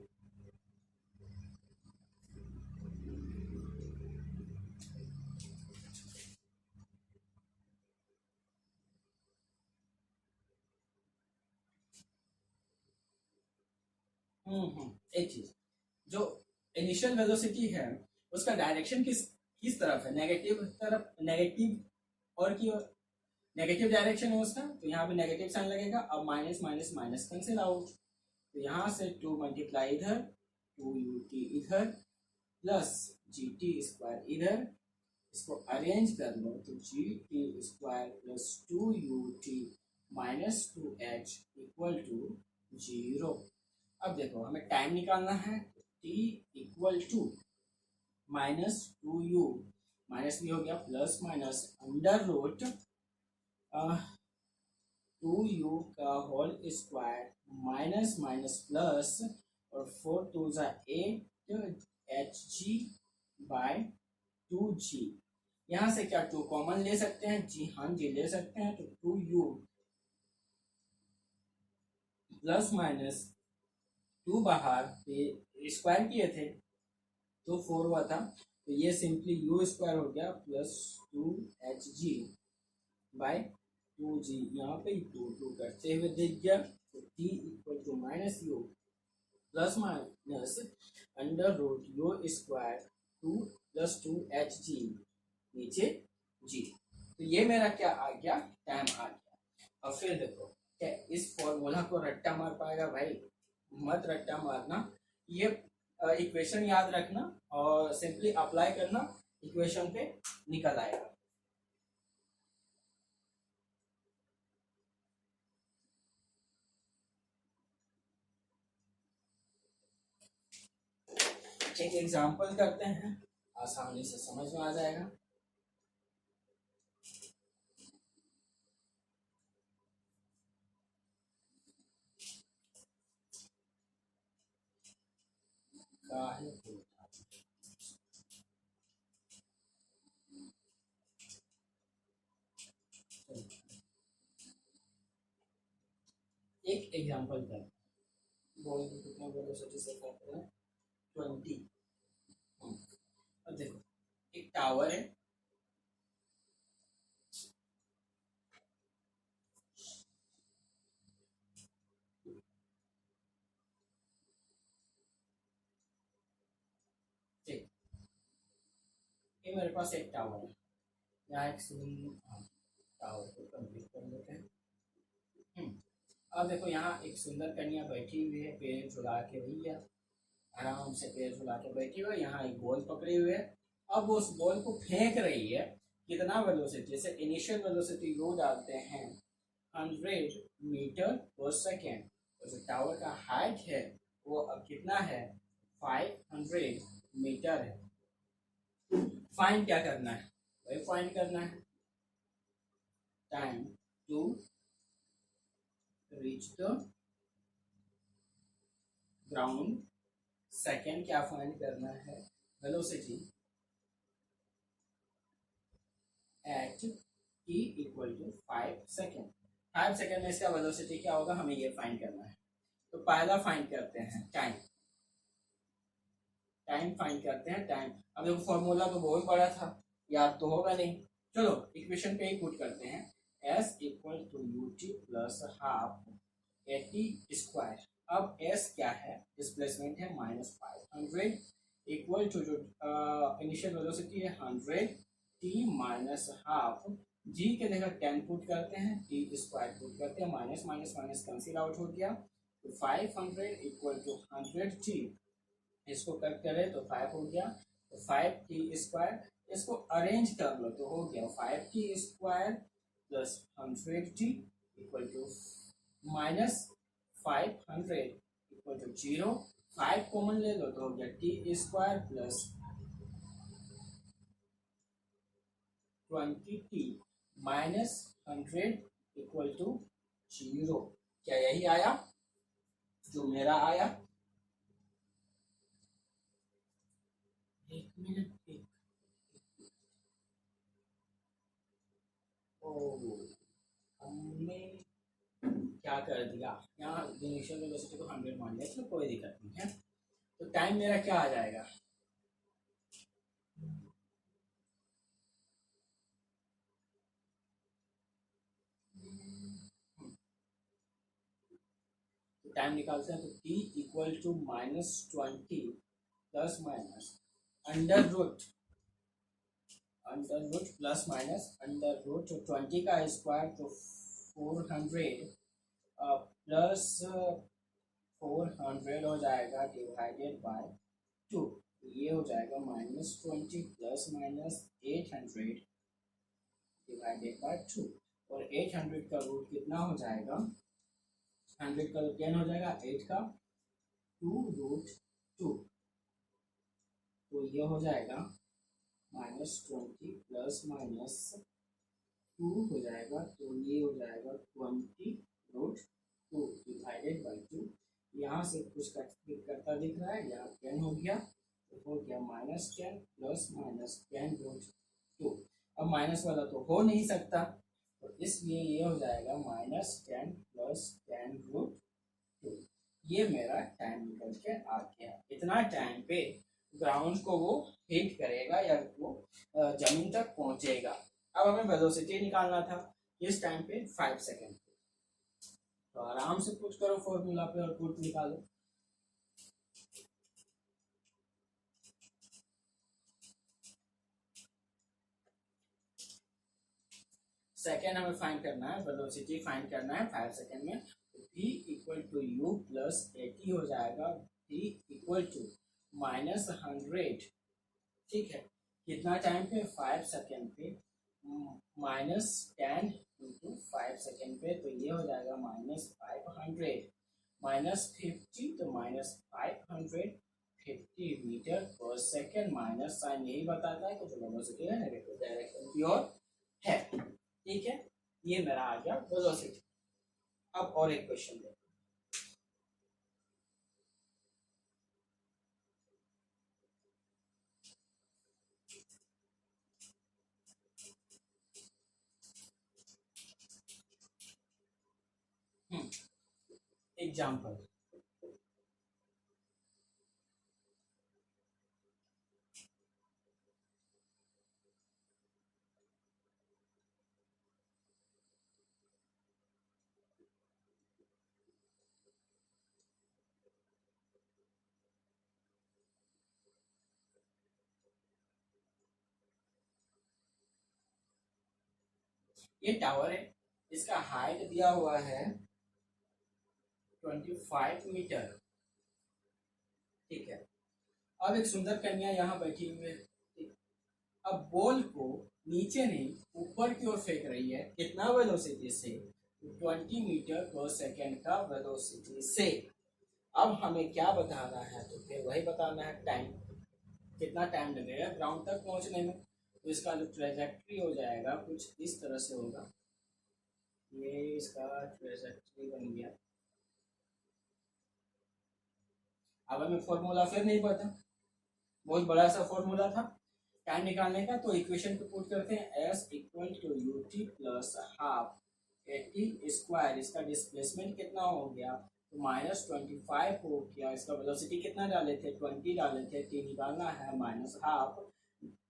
एक चीज, जो इनिशियल वेलोसिटी है उसका डायरेक्शन किस तरफ है, नेगेटिव तरफ, नेगेटिव और की नेगेटिव डायरेक्शन है उसका, तो यहाँ पे नेगेटिव साइन लगेगा। अब minus minus minus cancel out, तो यहाँ से 2 मल्टीप्लाई इधर, 2ut इधर, प्लस gt स्क्वायर इधर, इसको अरेंज कर लो तो gt square plus 2ut -2h equal to 0। अब देखो हमें टाइम निकालना है, t equal to -2u, minus भी हो गया, plus minus under root 2u का whole square minus minus plus और 4 टू ज़ा 8 hg बाय 2g। यहाँ से क्या 2 कॉमन ले सकते हैं? जी हाँ जी ले सकते हैं। तो 2u प्लस माइनस 2 बाहर स्क्वायर किए थे तो 4 हुआ था, तो ये सिंपली u स्क्वायर हो गया प्लस 2hg बाय 2g। यहाँ पे 2 करते हुए दिख गया, तो t equal to minus u plus minus under root u square 2 प्लस 2hg नीचे g। तो ये मेरा क्या आ गया? टाइम आ गया। और फिर देखो क्या इस फॉर्मूला को रट्टा मार पाएगा? भाई मत रट्टा मारना, ये इक्वेशन याद रखना और सिंपली अप्लाई करना, इक्वेशन पे निकल आएगा। एक एग्जांपल करते हैं, आसानी से समझ में आ जाएगा। एक एग्जांपल करते हैं, बॉल को कितना वेलोसिटी से करते हैं? 20। अब देखो एक टावर है, ठीक, ये मेरे पास एक टावर है, यहाँ एक टावर को कंप्लीट कर लेते हैं। अब देखो यहाँ एक सुंदर कन्या बैठी हुई है, पेड़ झुला के, भैया आराम से पेड़ झुला के बैठी हुई है, यहाँ एक बॉल पकड़ी हुई है। अब उस बॉल को फेंक रही है, कितना वेलोसिटी? जैसे इनिशियल वेलोसिटी रो डालते हैं 100 मीटर पर सेकेंड, तो जो टावर का हाइट है वो अब कितना है? 500 मीटर है। फाइंड क्या करना है? वही फाइंड करना है, time to reach the ground, second क्या फाइंड करना है? Velocity at t equal to 5 second. 5 second में इसका वेलोसिटी क्या होगा, हमें ये फाइंड करना है। तो पहला फाइंड करते हैं टाइम, टाइम फाइंड करते हैं टाइम। अब देखो फॉर्मूला तो बहुत बड़ा था, याद तो होगा नहीं, चलो इक्वेशन पे ही पुट करते हैं, s equal to u t plus half a t square. अब s क्या है? डिस्प्लेसमेंट है -500 इक्वल टू जो इनिशियल वेलोसिटी है 100 t माइनस हाफ g के जगह 10 पुट करते हैं, t स्क्वायर पुट करते हैं, minus minus minus cancel out हो गया, तो 500 इक्वल टू 100 t, इसको कट करें तो 5 हो गया, तो 5t स्क्वायर, इसको अरेंज कर लो तो हो गया 5t square plus 100t equal to minus 500 equal to 0। 5 common ले लो तो हो गया t square plus 20t minus 100 equal to 0। क्या यही आया जो मेरा आया? एक मिनट, एक हमने क्या कर दिया, यहाँ इनिशियल वेलोसिटी को 100 मान लिया, चलो कोई दिक्कत नहीं है। तो टाइम मेरा क्या आ जाएगा? टाइम निकालते हैं तो t equal to -20 plus minus under root plus minus under root 20 का स्क्वायर तो 400 प्लस 400 हो जाएगा डिवाइडेड बाय 2, ये हो जाएगा -20 प्लस माइनस 800 डिवाइडेड बाय 2। और 800 का रूट कितना हो जाएगा, 100 का रूट 10 हो जाएगा, 8 का 2√2, तो ये हो जाएगा -20 प्लस माइनस 2 हो जाएगा, तो ये हो जाएगा 20√2 डिवाइडेड बाई 2। यहाँ से कुछ करता दिख रहा है, यहाँ 10 हो गया, तो हो गया -10 प्लस -10√2। अब माइनस वाला तो हो नहीं सकता, तो इसलिए ये हो जाएगा -10 प्लस 10√2। ये मेरा टाइम निकल के आ गया। इतना टाइम पे ग्राउंड को वो हिट करेगा या वो जमीन तक पहुंचेगा। अब हमें वेलोसिटी निकालना था इस टाइम पे 5 सेकेंड। तो आराम से पुट करो फॉर्मूला पे और पुट निकालो। सेकेंड हमें फाइंड करना है, वेलोसिटी फाइंड करना है 5 सेकेंड में। v equal to u plus 80 हो जाएगा, v इक्वल टू -100, ठीक है, कितना टाइम पे, 5 सेकेंड पे, -10 इंटू 5 सेकेंड पे, तो ये हो जाएगा -500 -50, तो -550 मीटर पर सेकेंड। माइनस साइन यही बताता है कि जो वेलोसिटी है नेगेटिव डायरेक्शन की ओर है, ठीक है। ये मेरा आ गया वेलोसिटी। अब और एक क्वेश्चन देखो। एग्जाम्पल, ये टावर है, इसका हाइट दिया हुआ है 25 मीटर, ठीक है। अब एक सुंदर कन्या यहाँ बैठी हुई है, अब बॉल को नीचे नहीं ऊपर की ओर फेंक रही है, कितना वेलोसिटी से, 20 मीटर पर सेकेंड का वेलोसिटी से। अब हमें क्या बताना है, तो फिर वही बताना है टाइम, कितना टाइम लगेगा ग्राउंड तक पहुंचने में। तो इसका जो ट्रेजेक्ट्री हो जाएगा कुछ इस तरह से होगा, ये इसका ट्रेजेक्ट्री बन गया। अब हमें फॉर्मूला फिर नहीं पता, बहुत बड़ा सा फॉर्मूला था टाइम निकालने का, तो इक्वेशन को पुट करते हैं, s equal to u t plus half 80 square, इसका डिस्प्लेसमेंट कितना हो गया, तो -25 हो गया। इसका वेलोसिटी कितना डाले थे, 20 डाले थे, t निकालना है, माइनस हाफ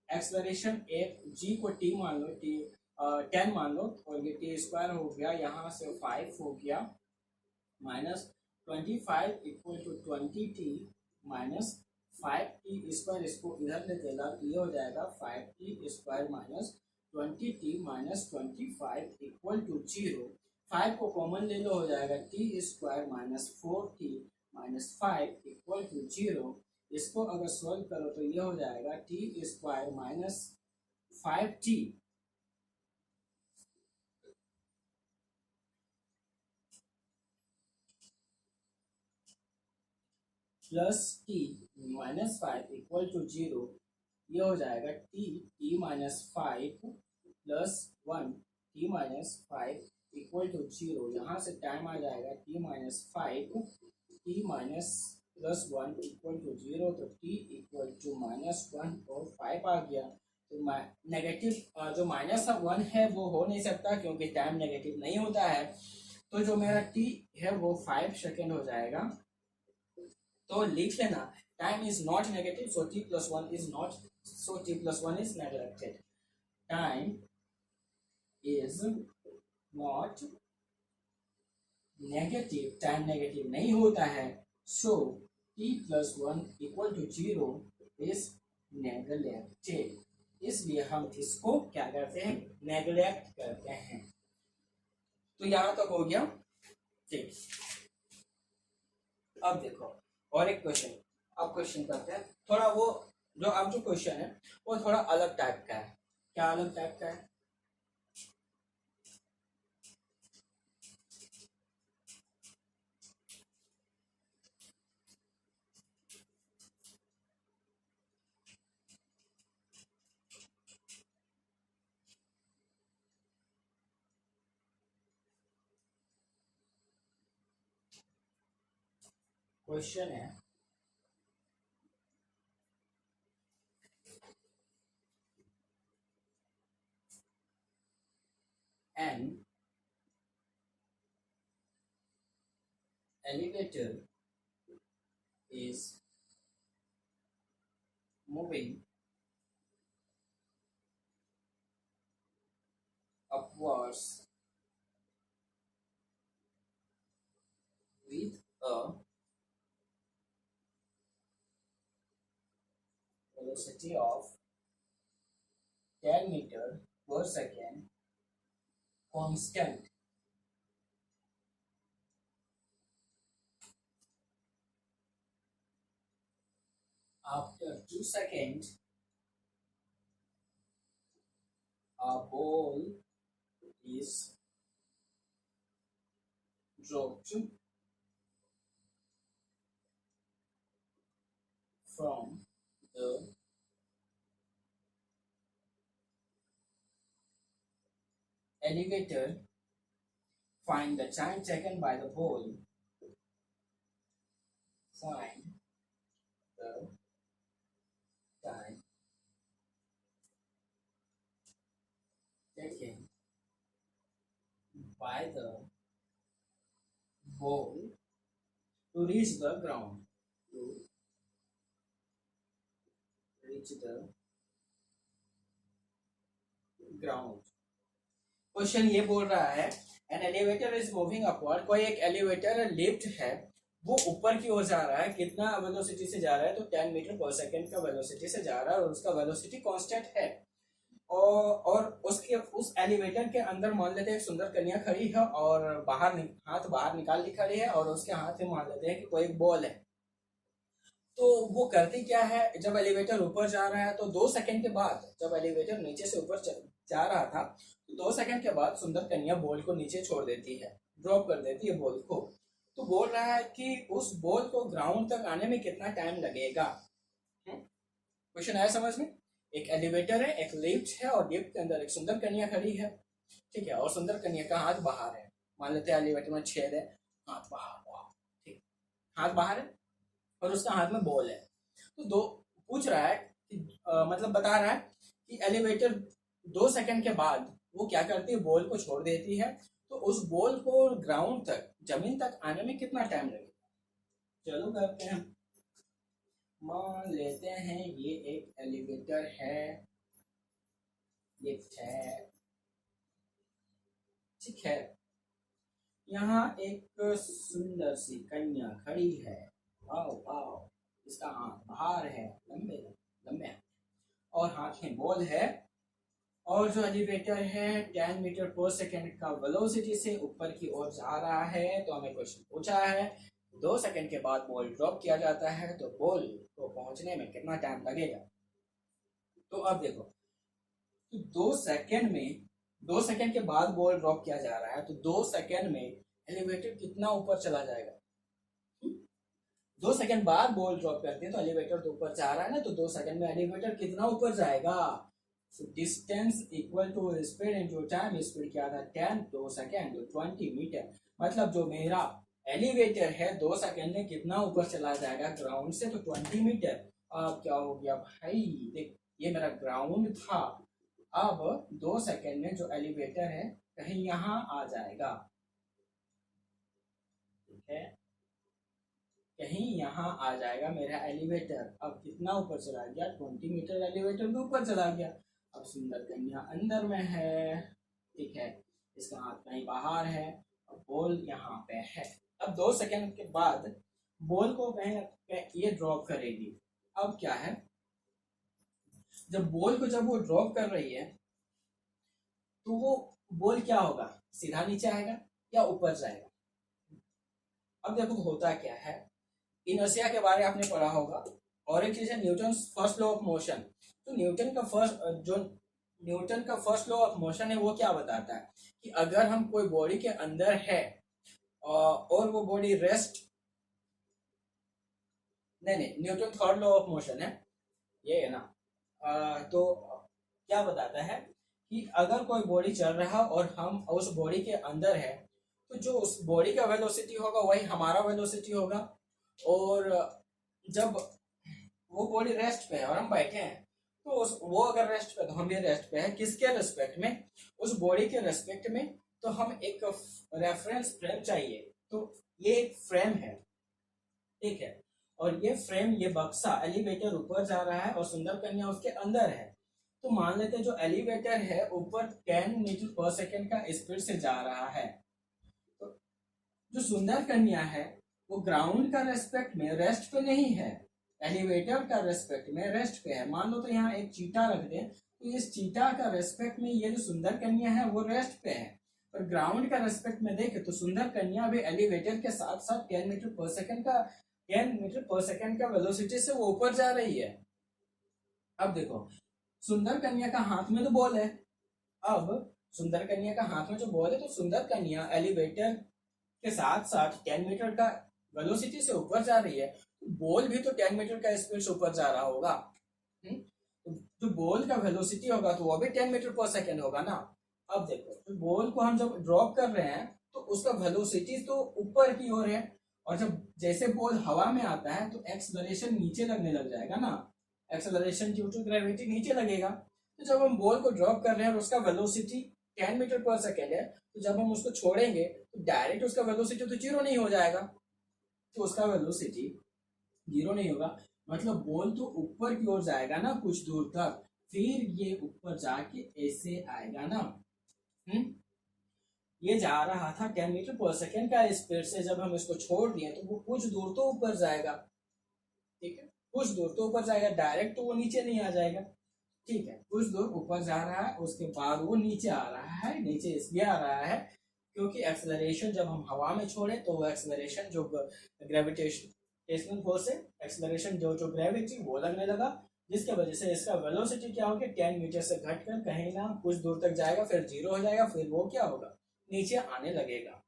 एक्सलरेशन एक g को t मान लो, t 10 मान लो, और ये t स्क्वायर हो गया, यहाँ से 5 हो गया, -25 equal to 20t minus 5t square, इसको इधर ले देगा, तो ये हो जाएगा 5t square minus 20t minus 25 equal to 0। 5 को कॉमन ले लो, हो जाएगा t square minus 4t minus 5 equal to 0। इसको अगर सॉल्व करो तो ये हो जाएगा t square minus 5t plus t minus 5 equal to 0। ये हो जाएगा t minus 5 plus 1 t minus 5 equal to 0। यहाँ से टाइम आ जाएगा t minus 5 t minus plus 1 equal to 0, तो टी इक्वल टू -1 और 5 आ गया। तो नेगेटिव जो -1 है वो हो नहीं सकता क्योंकि टाइम नेगेटिव नहीं होता है, तो जो मेरा टी है वो 5 सेकेंड हो जाएगा। तो लिख लेना, time is not negative, so t plus 1 is not, so t plus 1 is neglected. Time is not negative, time negative नहीं होता है, so t plus 1 equal to 0 is neglected. इसलिए हम इसको क्या करते हैं, नेग्लेक्ट करते हैं। तो यहां तक हो गया, ठीक। अब देखो और एक क्वेश्चन, अब क्वेश्चन करते हैं थोड़ा, वो जो अब जो क्वेश्चन है वो थोड़ा अलग टाइप का है। क्या अलग टाइप का है, क्वेश्चन है an elevator is moving upwards with a velocity of 10 meter per second constant. After 2 seconds, a ball is dropped from the elevator. Find the time taken by the ball. Find the time taken by the ball to reach the ground. To reach the ground. Question ये बोल रहा है an elevator is moving upward, कोई एक elevator lift है वो ऊपर की ओर जा रहा है, कितना वेलोसिटी से जा रहा है, तो 10 मीटर पर सेकंड का वेलोसिटी से जा रहा है और उसका वेलोसिटी कांस्टेंट है। और उसके उस एलिवेटर के अंदर मान लेते हैं एक सुंदर कन्या खड़ी है और हाथ बाहर निकाल ली खड़ी है और उसके हाथ में मान लेते हैं कि कोई बॉल है। तो वो करती क्या है, जब एलिवेटर ऊपर जा रहा है तो 2 सेकंड के बाद, जब एलिवेटर नीचे से ऊपर जा रहा था तो 2 सेकंड के बाद सुंदर कन्या बॉल को नीचे छोड़ देती है, ड्रॉप कर देती है बॉल को। तो बोल रहा है कि उस बॉल को ग्राउंड तक आने में कितना टाइम लगेगा। क्वेश्चन आया समझ में? एक एलिवेटर है, एक लिफ्ट है और लिफ्ट के अंदर एक सुंदर कन्या खड़ी है, ठीक है, और सुंदर कन्या का हाथ बाहर है। मान लेते हैं एलिवेटर में छेद है, हाथ बाहर, ठीक, हाथ बाहर है और उसका हाथ में बॉल है। तो दो पूछ रहा है कि मतलब बता रहा है कि एलिवेटर 2 सेकंड के बाद वो क्या करती है, बॉल को छोड़ देती है, तो उस बॉल को ग्राउंड तक, जमीन तक आने में कितना टाइम लगेगा। चलो करते हैं। मान लेते हैं ये एक एलिवेटर है, लिफ्ट है, ठीक है, यहाँ एक सुंदर सी कन्या खड़ी है, वाओ वाओ, इसका हाथ बाहर है, लंबे लंबे, और हाथ में बॉल है, और जो एलिवेटर है 10 मीटर पर सेकंड का वेलोसिटी से ऊपर की ओर जा रहा है। तो हमें क्वेश्चन पूछा है 2 सेकंड के बाद बॉल ड्रॉप किया जाता है तो बॉल को पहुंचने में कितना टाइम लगेगा। तो अब देखो, तो 2 सेकंड के बाद बॉल ड्रॉप किया जा रहा है तो 2 सेकंड में एलिवेटर कितना ऊपर चला जाएगा। 2 सेकंड बाद बॉल ड्रॉप करते हैं तो एलिवेटर तो ऊपर जा रहा है ना, तो 2 सेकंड में एलिवेटर कितना ऊपर जाएगा। So distance equal to speed into time, speed क्या था 10, 2 सेकेंड तो 20 मीटर, मतलब जो मेरा एलिवेटर है 2 सेकेंड में कितना ऊपर चला जाएगा ग्राउंड से, तो 20 मीटर। अब क्या हो गया भाई, देख ये मेरा ग्राउंड था, अब 2 सेकेंड में जो एलिवेटर है कहीं यहाँ आ जाएगा, ठीक है, कहीं यहाँ आ जाएगा मेरा एलिवेटर। अब कितना ऊपर चला गया, 20 मीटर एलिवेटर में ऊपर चला गया। अब सुंदर कन्या अंदर में है, ठीक है, इसका हाथ कहीं बाहर है और बॉल यहाँ पे है। अब 2 सेकंड के बाद बॉल को कहीं ये ड्रॉप करेगी। अब क्या है, जब बॉल को जब वो ड्रॉप कर रही है तो वो बॉल क्या होगा, सीधा नीचे आएगा या ऊपर जाएगा। अब देखो होता क्या है, इनर्शिया के बारे में आपने पढ़ा होगा, और एक चीज है Newton first law of motion. तो न्यूटन का फर्स्ट लॉ ऑफ मोशन है वो क्या बताता है कि अगर हम कोई बॉडी के अंदर है और वो बॉडी रेस्ट, नहीं Newton third law of motion है ये है ना, तो क्या बताता है कि अगर कोई बॉडी चल रहा है और हम उस बॉडी के अंदर है तो जो उस बॉडी का वेलोसिटी होगा वही हमारा वेलोसिटी होगा, और जब वो बॉडी रेस्ट पे है और हम बैठे हैं, तो वो अगर रेस्ट पे है तो हम भी रेस्ट पे हैं, किसके रेस्पेक्ट में, उस बॉडी के रेस्पेक्ट में। तो हम एक रेफरेंस फ्रेम चाहिए, तो ये एक फ्रेम है, ठीक है। और ये फ्रेम, ये बक्सा, एलिवेटर ऊपर जा रहा है और सुंदर कन्या उसके अंदर है। तो मान लेते हैं जो एलिवेटर है ऊपर 10 मीटर पर सेकेंड का स्पीड से जा रहा है। तो जो सुंदर कन्या है वो ग्राउंड का रेस्पेक्ट में रेस्ट पे नहीं है, एलिवेटर का रेस्पेक्ट में रेस्ट पे है। मान लो तो यहाँ एक चीटा रख दें, तो इस चीटा का रेस्पेक्ट में ये जो सुंदर कन्या है वो रेस्ट पे है। और ग्राउंड का रेस्पेक्ट में देखे तो सुंदर कन्या भी एलिवेटर के साथ साथ 10 मीटर पर सेकेंड का 10 मीटर पर सेकेंड का वेलोसिटी से वो ऊपर जा रही है। अब देखो, सुंदर कन्या का हाथ में तो बॉल है। अब सुंदर कन्या का हाथ में जो बॉल है, तो सुंदर कन्या एलिवेटर के साथ साथ 10 मीटर का वेलोसिटी से ऊपर जा रही है, तो बॉल भी तो 10 मीटर का स्पीड से ऊपर जा रहा होगा। तो जो बॉल का वेलोसिटी होगा तो वो भी 10 मीटर पर सेकेंड होगा ना। अब देखो, तो बॉल को हम जब ड्रॉप कर रहे हैं तो उसका वेलोसिटी तो ऊपर की ओर है, और जब जैसे बॉल हवा में आता है तो एक्सेलरेशन नीचे लगने लग जाएगा ना, एक्सेलरेशन ड्यू टू ग्रेविटी नीचे लगेगा। तो जब हम बॉल को ड्रॉप कर रहे हैं और उसका वेलोसिटी 10 मीटर पर सेकेंड है, तो जब हम उसको छोड़ेंगे तो डायरेक्ट उसका वेलोसिटी तो जीरो नहीं हो जाएगा, तो उसका वेलोसिटी जीरो नहीं होगा। मतलब बॉल तो ऊपर की ओर जाएगा ना कुछ दूर तक, फिर ये ऊपर जाके ऐसे आएगा ना। ये जा रहा था 10 मीटर पर सेकेंड का स्पीड से, जब हम इसको छोड़ दिए तो वो कुछ दूर तो ऊपर जाएगा, ठीक है, कुछ दूर तो ऊपर जाएगा, डायरेक्ट तो वो नीचे नहीं आ जाएगा, ठीक है, कुछ दूर ऊपर जा रहा है, उसके बाद वो नीचे आ रहा है। नीचे इसलिए आ रहा है क्योंकि एक्सेलरेशन जब हम हवा में छोड़े तो वो एक्सेलरेशन जो ग्रेविटेशनल फोर्स है, एक्सेलरेशन जो ग्रेविटी वो लगने लगा, जिसके वजह से इसका वेलोसिटी क्या होगा, 10 मीटर से घटकर कहीं ना कुछ दूर तक जाएगा, फिर जीरो हो जाएगा, फिर वो क्या होगा, नीचे आने लगेगा।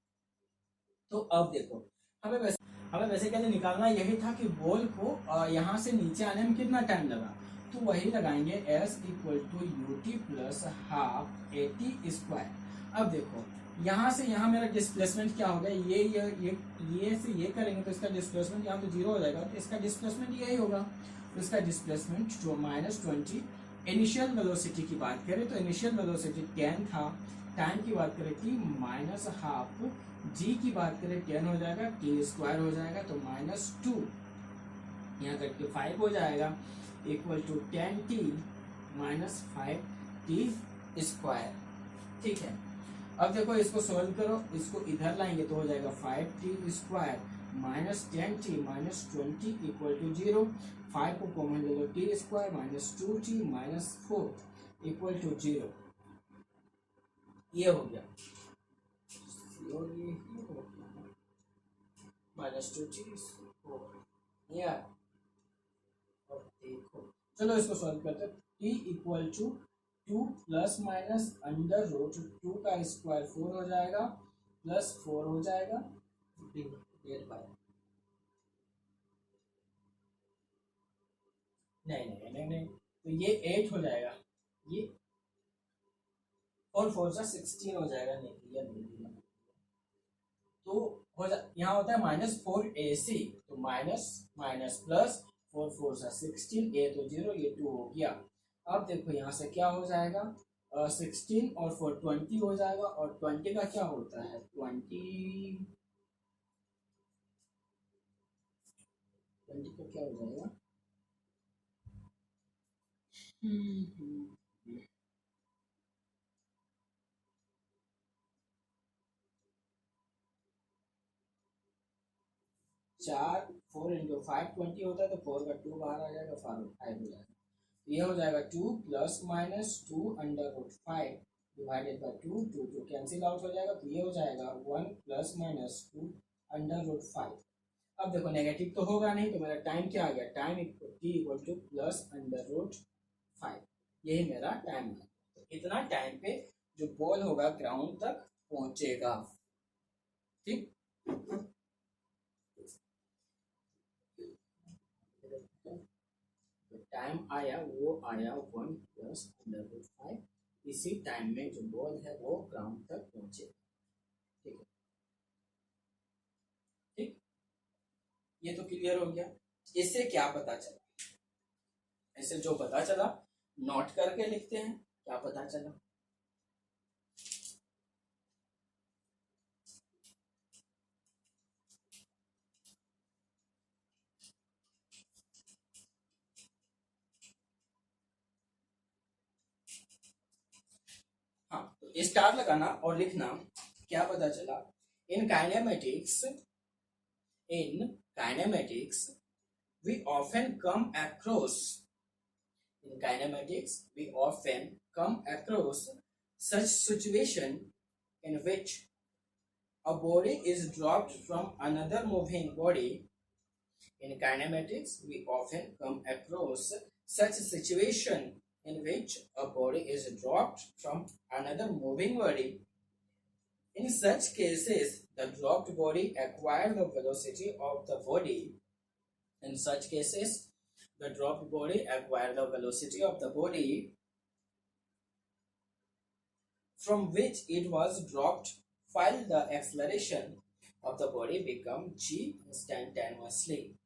तो अब देखो, हमें बेसिकली निकालना यही था कि बॉल को यहाँ से नीचे आने में कितना टाइम लगा। तो वही लगाएंगे s equal to u t plus half a t square. अब देखो, यहाँ से यहाँ मेरा डिस्प्लेसमेंट क्या होगा, ये से ये करेंगे तो इसका डिस्प्लेसमेंट यहाँ तो जीरो हो जाएगा, तो इसका डिस्प्लेसमेंट यही होगा। तो इसका डिस्प्लेसमेंट जो -20, इनिशियल वेलोसिटी की बात करें तो इनिशियल वेलोसिटी 10 था, टाइम की बात करें t माइनस हाफ, जी की बात करें 10 हो जाएगा, टी स्क्वायर हो जाएगा तो -2, यहाँ तक के 5 हो जाएगा, equal to 10t minus 5t square, ठीक है। अब देखो इसको सॉल्व करो, इसको इधर लाएंगे तो हो जाएगा 5t square minus 10t minus 20 equal to 0। 5 को कॉमन ले लो, t square minus 2t minus 4 equal to 0। ये हो गया, -2t या। और देखो, चलो इसको सॉल्व करते हैं। t equal to 2 plus minus under root 2 का स्क्वायर 4 हो जाएगा, प्लस 4 हो जाएगा डिवाइडेड बाय, नहीं, तो ये 8 हो जाएगा, ये और 4 से 16 हो जाएगा, नहीं क्लियर नहीं दिया। तो यहाँ होता है -4ac, तो माइनस माइनस प्लस 4 4 से 16, ए तो 0, ये 2 हो गया। अब देखो यहाँ से क्या हो जाएगा, 16 और 4 20 हो जाएगा, और 20 का क्या होता है, 20 का क्या हो जाएगा, 4 4 इंटू 5 20 होता है, तो 4 का 2 बाहर आ जाएगा, 5 हो जाएगा। ये हो जाएगा 2 plus minus 2 under root 5 divided by 2, 2 cancel out हो जाएगा, तो ये हो जाएगा 1 प्लस माइनस 2 अंडर रूट 5। अब देखो नेगेटिव तो होगा नहीं, तो मेरा टाइम क्या आ गया, time t equal to plus under root 5, यही मेरा टाइम है। तो इतना टाइम पे जो बॉल होगा ग्राउंड तक पहुंचेगा, ठीक। टाइम आया, वो आया 1 प्लस अंडर रूट 5, इसी टाइम में जो बॉल है वो ग्राउंड तक पहुंचे, ठीक है, ठीक। ये तो क्लियर हो गया। इससे क्या पता चला? इससे जो पता चला नोट करके लिखते हैं, क्या पता चला। हाँ, तो स्टार लगाना और लिखना, क्या पता चला। In kinematics, in kinematics we often come across, in kinematics we often come across such situation in which a body is dropped from another moving body. In kinematics we often come across such situation in which a body is dropped from another moving body. In such cases the dropped body acquires the velocity of the body. In such cases, the dropped body acquires the velocity of the body from which it was dropped, while the acceleration of the body becomes g instantaneously.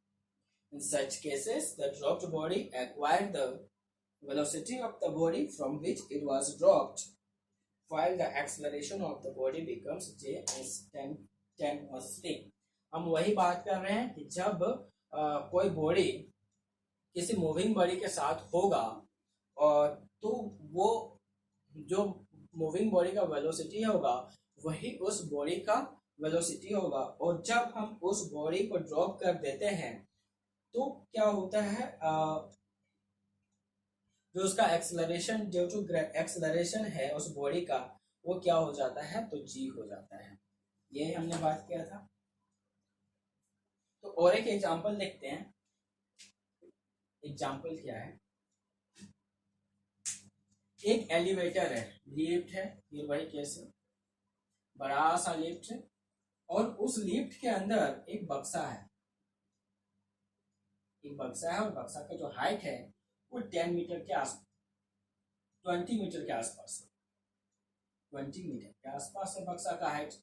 In such cases, the dropped body acquires the velocity of the body from which it was dropped, while the acceleration of the body becomes j instantaneously. हम वही बात कर रहे हैं कि जब कोई body किसी मूविंग बॉडी के साथ होगा और तो वो जो मूविंग बॉडी का वेलोसिटी होगा वही उस बॉडी का वेलोसिटी होगा, और जब हम उस बॉडी को ड्रॉप कर देते हैं तो क्या होता है, जो उसका एक्सेलरेशन, जो एक्सेलरेशन है उस बॉडी का वो क्या हो जाता है, तो जी हो जाता है। ये हमने बात किया था। तो और एक एग्जांपल देखते हैं। एग्जाम्पल क्या है, एक एलिवेटर है, लिफ्ट है, ये वही केस है, बड़ा सा लिफ्ट है और उस लिफ्ट के अंदर एक बक्सा है, एक बक्सा है और बक्सा का जो हाइट है वो 10 मीटर के आस 20 मीटर के आसपास है, 20 मीटर के आसपास है बक्सा का हाइट।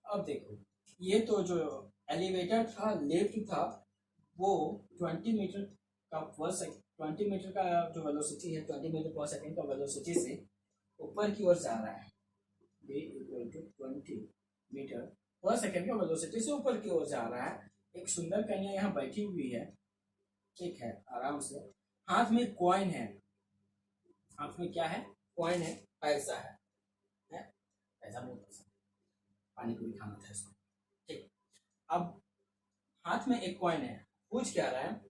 अब देखो ये तो जो एलिवेटर था, लिफ्ट था, वो 20 मीटर का पर सेकंड, 20 मीटर का जो वेलोसिटी है, 20 मीटर पर सेकंड का वेलोसिटी से ऊपर की ओर जा रहा है। v इक्वल टू 20 मीटर पर सेकंड का वेलोसिटी से ऊपर की ओर जा रहा है। एक सुंदर कन्या यहाँ बैठी हुई है, ठीक है, आराम से, हाथ में कॉइन है, हाथ में क्या है, कॉइन है, पैसा है, पैसा बहुत पसंद, पानी पूरी खाना था इसको, ठीक। अब हाथ में एक कॉइन है, पूछ क्या रहा है,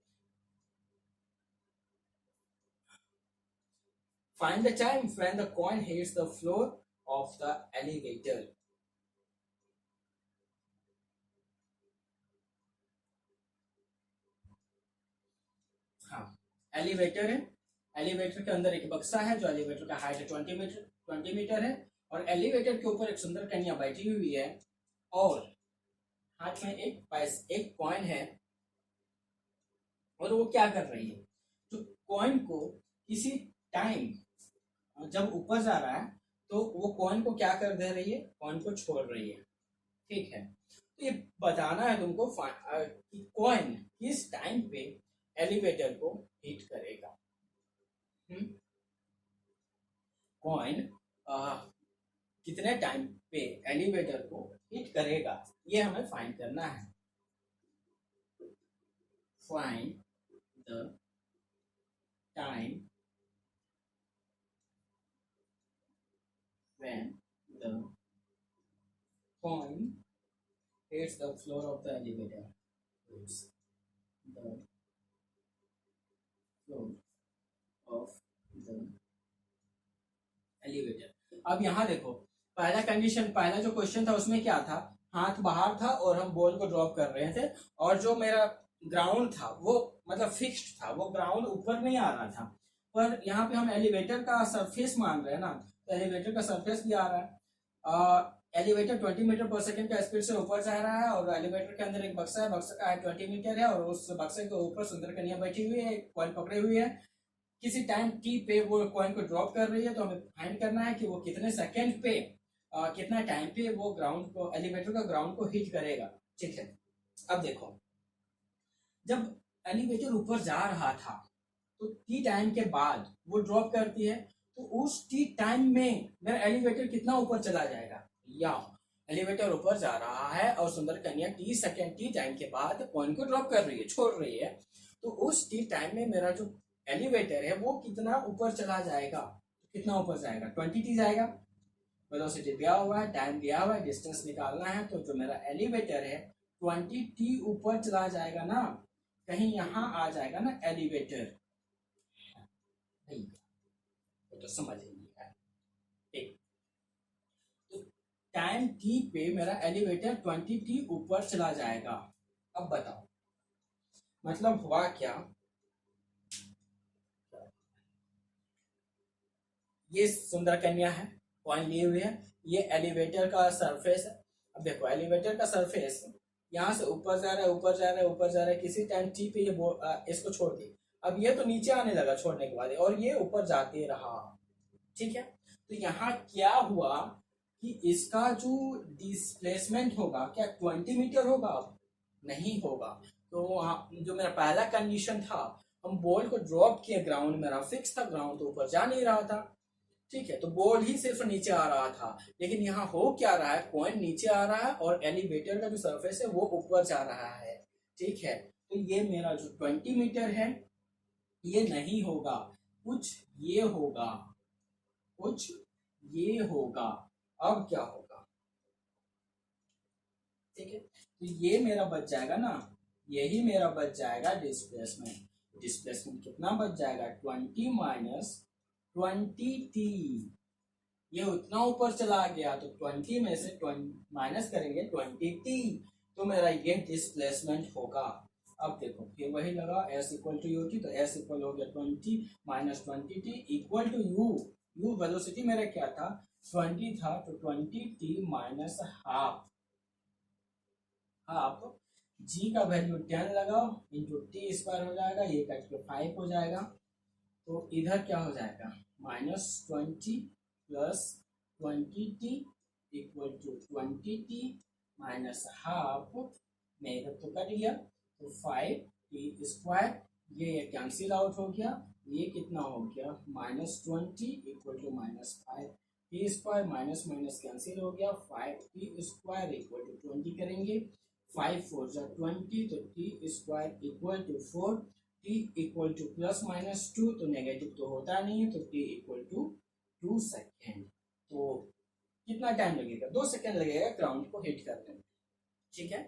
find the time when the coin hits the floor of the elevator. हाँ, एलिवेटर है, एलिवेटर के अंदर एक बक्सा है जो एलिवेटर का हाइट है 20 मीटर है, और एलिवेटर के ऊपर एक सुंदर कन्या बैठी हुई है और हाथ में एक कॉइन है, और वो क्या कर रही है, तो कॉइन को किसी टाइम जब ऊपर जा रहा है तो वो कॉइन को क्या कर दे रही है, कॉइन को छोड़ रही है, ठीक है। तो ये बताना है तुमको कि कॉइन किस टाइम पे एलिवेटर को हिट करेगा। कॉइन कितने टाइम पे एलिवेटर को हिट करेगा, ये हमें फाइंड करना है। Find the time when the coin hits the floor of the elevator. Hits the floor of the elevator. अब यहाँ देखो, पहला कंडीशन, पहला जो क्वेश्चन था उसमें क्या था, हाथ बाहर था और हम बॉल को ड्रॉप कर रहे थे, और जो मेरा ग्राउंड था वो मतलब फिक्स्ड था, वो ग्राउंड ऊपर नहीं आ रहा था, पर यहाँ पे हम एलिवेटर का सरफेस मान रहे हैं ना, तो एलिवेटर का सरफेस भी आ रहा है। एलिवेटर 20 मीटर पर सेकंड का स्पीड से ऊपर जा रहा है, और एलिवेटर के अंदर एक बक्सा है, बक्सा का हाइट 20 मीटर है, और उस बक्से के ऊपर सुंदर कन्या बैठी हुई है, कॉइन पकड़े हुई है, किसी टाइम टी पे वो कॉइन को ड्रॉप कर रही है। तो हमें फाइंड करना है कि वो कितने सेकंड पे, कितना टाइम पे वो ग्राउंड को, एलिवेटर का ग्राउंड को हिट करेगा, ठीक है। अब देखो जब एलिवेटर ऊपर जा रहा था तो टी टाइम के बाद वो ड्रॉप करती है, तो उस टी टाइम में मेरा एलिवेटर कितना ऊपर चला जाएगा, या एलिवेटर ऊपर जा रहा है और सुंदर कन्या टी टाइम के बाद पॉइंट को ड्रॉप कर रही है, छोड़ रही है, तो उस टी टाइम में मेरा जो एलिवेटर है वो कितना ऊपर चला जाएगा, कितना ऊपर जाएगा, 20t जाएगा। वेलोसिटी दिया हुआ है, टाइम दिया हुआ है, डिस्टेंस निकालना है, तो जो मेरा एलिवेटर है 20t ऊपर चला जाएगा ना, कहीं यहाँ आ जाएगा ना एलिवेटर, तो समझ लीजिए। ठीक, तो टाइम t पे मेरा एलिवेटर 20t ऊपर चला जाएगा। अब बताओ मतलब हुआ क्या, ये सुंदर कन्या है, पॉइंट लिए हुए है, ये एलिवेटर का सरफेस है। अब देखो एलिवेटर का सरफेस यहाँ से ऊपर जा रहा है, ऊपर जा रहा है, ऊपर जा रहा है, किसी टाइम टी पे ये इसको छोड़ दी, अब ये तो नीचे आने लगा छोड़ने के बाद, और ये ऊपर जाते रहा। ठीक है, तो यहाँ क्या हुआ कि इसका जो डिस्प्लेसमेंट होगा क्या 20 मीटर होगा, नहीं होगा। तो जो मेरा पहला कंडीशन था, हम बॉल को ड्रॉप किए, ग्राउंड मेरा फिक्स था, ग्राउंड तो ऊपर जा नहीं रहा था। ठीक है, तो बॉल ही सिर्फ नीचे आ रहा था, लेकिन यहाँ हो क्या रहा है, पॉइंट नीचे आ रहा है और एलिवेटर का जो सरफेस है वो ऊपर जा रहा है। ठीक है, तो ये मेरा जो 20 मीटर है ये नहीं होगा, कुछ ये होगा, कुछ ये होगा। अब क्या होगा, ठीक है, तो ये मेरा बच जाएगा ना, यही मेरा बच जाएगा डिस्प्लेसमेंट। डिस्प्लेसमेंट कितना बच जाएगा, 20 माइनस 20t, ये उतना ऊपर चला गया, तो 20 में से 20 माइनस करेंगे 20t, तो मेरा ये डिस्प्लेसमेंट होगा। अब देखो फिर वही लगा, s equal to u t, तो s इक्वल हो गया 20 minus 20t equal to u, u velocity मेरा क्या था 20 था, तो 20t minus half, half g का वैल्यू 10 लगाओ इंटू टी स्क्वायर हो जाएगा, ये कट के 5 हो जाएगा, तो इधर क्या हो जाएगा -20 plus 20t equal to 20t minus half में इधर तो कट गया, तो 5t स्क्वायर, ये कैंसिल आउट हो गया, ये कितना हो गया -20 equal to -5 t square, minus minus cancel हो गया, 5t स्क्वायर इक्वल टू 20 करेंगे, 5 4 जा 20, तो t square equal to 4, t equal to plus minus 2, तो नेगेटिव तो होता नहीं है, तो t इक्वल टू 2 सेकेंड। तो कितना टाइम लगेगा, 2 सेकेंड लगेगा ग्राउंड को हिट करने में। ठीक है,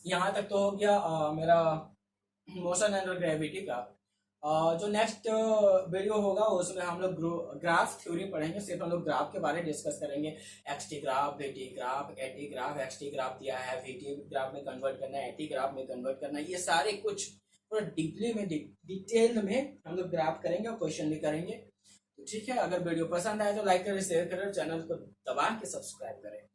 यहाँ तक तो हो गया मेरा मोशन एंड ग्रेविटी का। जो नेक्स्ट वीडियो होगा उसमें हम लोग ग्राफ थ्योरी पढ़ेंगे, सिर्फ हम लोग ग्राफ के बारे में डिस्कस करेंगे, xt graph, vt graph, at graph, xt graph दिया है, vt ग्राफ में कन्वर्ट करना है, at ग्राफ में कन्वर्ट करना है, ये सारे कुछ पूरा डीपली में डिटेल में हम लोग ग्राफ करेंगे और क्वेश्चन भी करेंगे। तो ठीक है, अगर वीडियो पसंद आए तो लाइक करें, शेयर करें, चैनल को दबा के सब्सक्राइब करें।